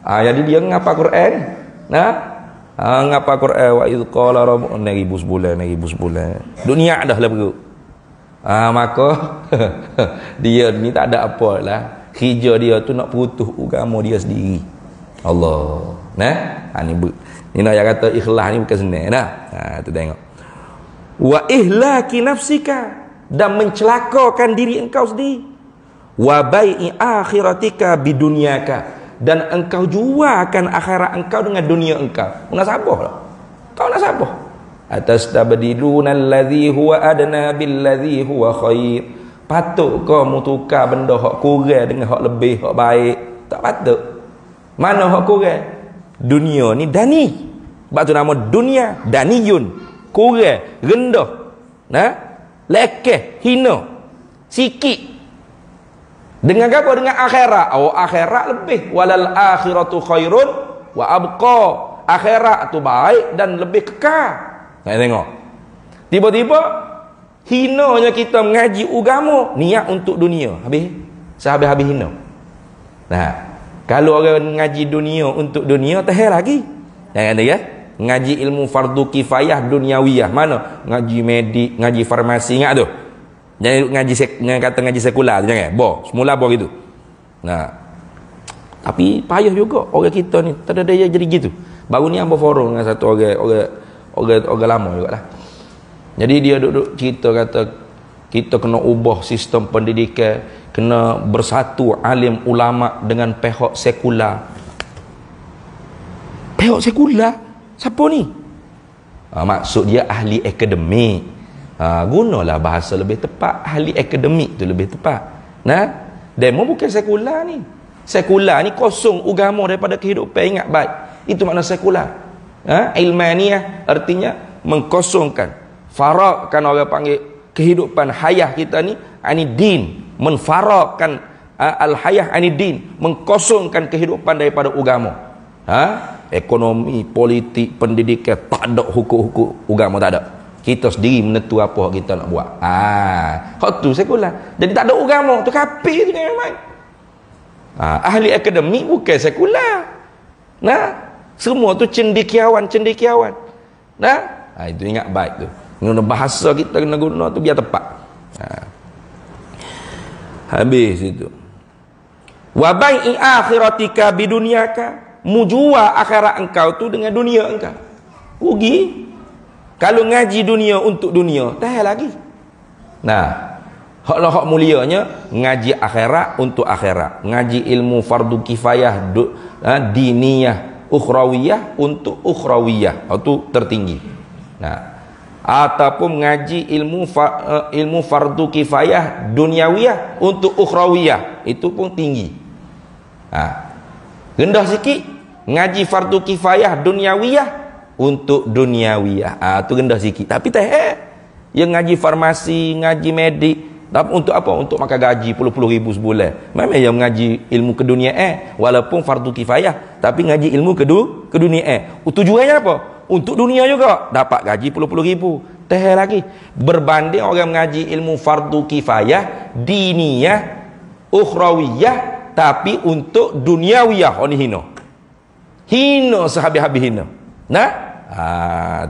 jadi dia ngapa Quran? Nah, ngapa Quran wa idz qala rabbuka 6,000 sebulan, 6,000 sebulan. Dunia dah lah perut. Maka dia ni tak ada apa lah. Kerja dia tu nak putus agama dia sendiri. Allah. Nah, ni nak yang kata ikhlas ni bukan senang dah. Tu tengok. Wa ihlaki nafsika, dan mencelakakan diri engkau sendiri. Wa bai'i akhiratika bidunyaka, dan engkau jualkan akhirat engkau dengan dunia engkau. Munasabah lah. Kau nak sabah. Atastabdiluna alladhi huwa adna billadhi huwa khair. Patut kau tukar benda hak kurang dengan hak lebih, hak baik? Tak patut. Mana hak kurang? Dunia ni dani. Sebab tu nama dunia daniyun. Kurang, rendah. Nah, lekeh, hina, sikit. Dengan apa? Dengan akhirat. Akhirat lebih. Walal akhiratu khairun wa abqa. Akhirat tu baik dan lebih kekal. Nak tengok. Tiba-tiba hinanya kita mengaji agama, niat untuk dunia. Habis. Sehabis-habis hina. Nah, kalau orang mengaji dunia untuk dunia, tak lagi. Jangan ada ya. Ngaji ilmu fardu kifayah duniawiyah. Mana? Ngaji medik, ngaji farmasi, ingat tu. Jangan kata ngaji sekular tu, jangan. Semula gitu. Nah. Tapi payah juga orang kita ni, tak ada daya jadi gitu. Baru ni ambil forum dengan satu orang lama jugalah. Jadi dia duduk cerita kata kita kena ubah sistem pendidikan, kena bersatu alim ulama dengan pihak sekular. Pihak sekular? Siapa ni? Maksud dia ahli akademik. Gunalah bahasa lebih tepat. Ahli akademik tu lebih tepat. Nah, demo bukan sekular ni. Sekular ni kosong agama daripada kehidupan. Ingat baik. Itu makna sekular. Ilmaniyah artinya mengkosongkan. Farakkan, orang panggil kehidupan hayah kita ni ani din. Menfarakkan al-hayah ani din. Mengkosongkan kehidupan daripada agama. Ekonomi, politik, pendidikan, tak ada hukum-hukum agama, tak ada. Kita sendiri menentu apa kita nak buat. Hak tu sekular. Jadi tak ada agama, tu kafir tu memang. Ahli akademik bukan sekular. Nah, semua tu cendekiawan. Nah, itu ingat baik tu. Guna bahasa kita kena guna tu biar tepat. Habis itu. Wa bai'i akhiratika bidunyaka, mujua akhirat engkau tu dengan dunia engkau. Rugi. Kalau ngaji dunia untuk dunia, tak lagi. Nah, hak mulianya ngaji akhirat untuk akhirat. Ngaji ilmu fardu kifayah diniyah ukhrawiyah untuk ukhrawiyah. Itu tertinggi. Nah, ataupun ngaji ilmu fardu kifayah duniawiyah untuk ukhrawiyah, itu pun tinggi. Rendah sikit ngaji fardu kifayah duniawiyah untuk duniawiyah. Tu rendah sikit. Tapi yang ngaji farmasi, ngaji medik, tapi untuk apa? Untuk makan gaji puluh ribu sebulan. Memang yang mengaji ilmu keduniaan walaupun fardu kifayah, tapi ngaji ilmu keduniaan. Tujuannya apa? Untuk dunia juga dapat gaji puluh ribu. Lagi berbanding orang mengaji ilmu fardu kifayah diniyah ukhrawiyah, tapi untuk duniawiyah oni hina sehabis-habis hina. Nah,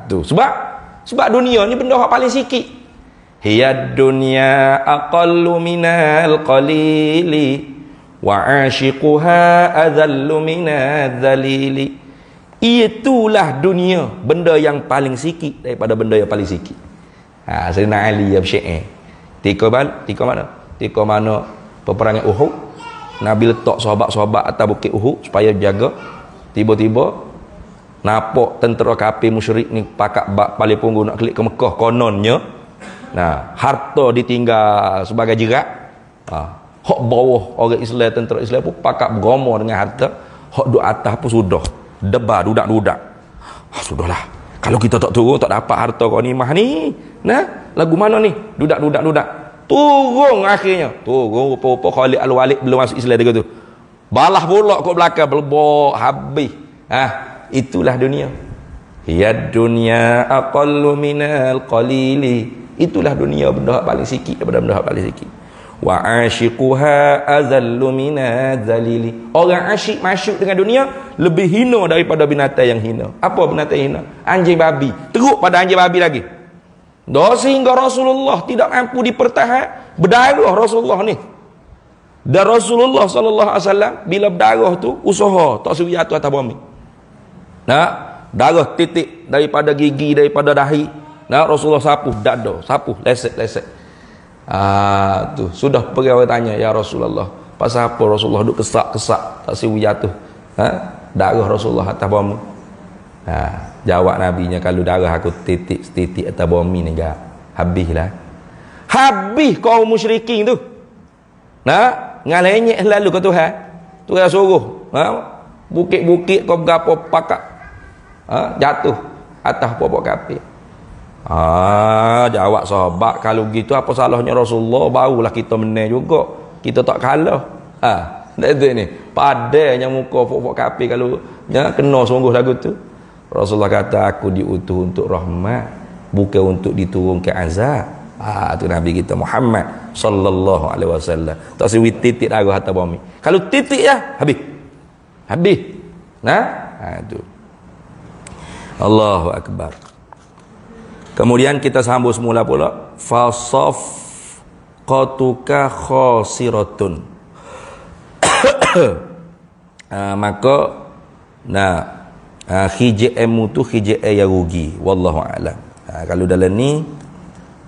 tu sebab dunia ni benda yang paling sikit. Hiya dunya aqallu minal qalili wa ashiquha adhallu minadh dhalili. Itulah dunia, benda yang paling sikit daripada benda yang paling sikit. Sayyidina Ali Syair. Tika mana? Tika mana peperangan Uhud, Nabi letak sahabat-sahabat atas bukit Uhud supaya jaga. Tiba-tiba nampak tentera kafir musyrik ni pakat paling punggung nak klik ke Mekah kononnya. Nah, harta ditinggal sebagai jerat. Hak bawah orang Islam, tentera Islam pun pakat beromo dengan harta. Hak duk atas pun sudah debar dudak-dudak. Sudahlah. Kalau kita tak turun tak dapat harta ghanimah ni. Nah, lagu mana ni? Dudak. Turun akhirnya. Turun rupa-rupa Khalid Al-Walid belum masuk Islam dia tu. Balah pula kat belakang belebok habis. Itulah dunia. Ya dunia aqallu minal qalili. Itulah dunia, benda hak paling sikit daripada benda hak paling sikit. Wa ashiquha azallu minadzalili. Orang asyik masuk dengan dunia lebih hina daripada binatang yang hina. Apa binatang yang hina? Anjing babi. Teruk pada anjing babi lagi. Sehingga Rasulullah tidak mampu dipertahan, berdarah Rasulullah ni. Dan Rasulullah sallallahu alaihi wasallam bila berdarah tu usaha tak suruh jatuh atas bumi. Darah titik daripada gigi, daripada dahi. Rasulullah sapuh dada, sapuh lesek. Tu sudah pergi orang tanya, ya Rasulullah, pasal apa Rasulullah duk kesak tak siu jatuh darah Rasulullah atas bumi. Jawab nabinya, kalau darah aku titik atas bumi ni habislah. Habis kaum musyrikin tu. Ngalenyek lalu ke Tuhan. Tuhan suruh bukit-bukit kau berapa pakat jatuh atas pokok kafir. Jawab sahabat, kalau gitu apa salahnya Rasulullah, barulah kita menang juga, kita tak kalah. Itu ni padanya muka pokok kafir kalau kena sungguh lagu tu. Rasulullah kata, aku diutus untuk rahmat, bukan untuk diturunkan azab. Tu Nabi kita Muhammad sallallahu alaihi wasallam. Tak siwi titik darah atas bumi. Kalau titik ya habis. Tu. Allahu akbar. Kemudian kita sambung semula pula, fasafqatuka khasiratun. Maka khijmu tu khij yang rugi, wallahu alam. Kalau dalam ni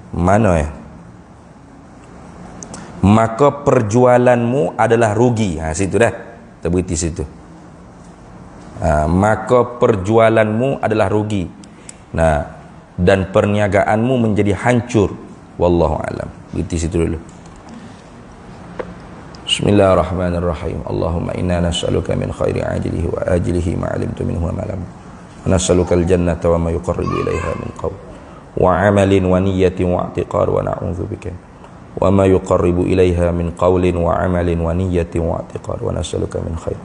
mana maka perjualanmu adalah rugi. Situ dah terberiti situ. Maka perjualanmu adalah rugi. Dan perniagaanmu menjadi hancur, wallahu alam. Berhenti situ dulu. Bismillahirrahmanirrahim. Allahumma inna nas'aluka min khairi ajilihi wa ajilihi ma 'alimtu minhu wa ma lam. Wa nas'aluka al-jannata wa ma yuqarribu ilaiha min qawl wa 'amalin wa niyyatin wa i'tiqad wa na'udzubika wa ma yuqarribu ilaiha min qawlin wa 'amalin wa niyyatin wa i'tiqad wa nas'aluka min khair.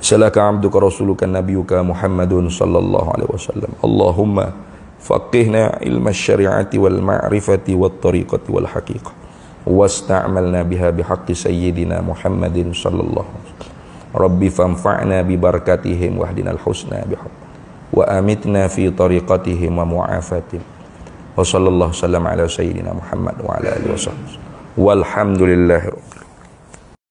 Salaka 'abduka rasuluka nabiyyuka Muhammadun sallallahu alaihi wasallam. Allahumma faqihna ilma syari'ati wal ma'rifati wat tariqati wal haqiqah wasta'malna biha bihaqqi sayyidina Muhammadin sallallahu alaihi wasallam. Rabbi fanfa'na bi barakatihim wahdinal husna bihaq wa amitna fi tariqatihim wa mu'afatihim. Wa sallallahu sallam ala sayyidina Muhammad wa ala alihi wasallam. Walhamdulillahirabbil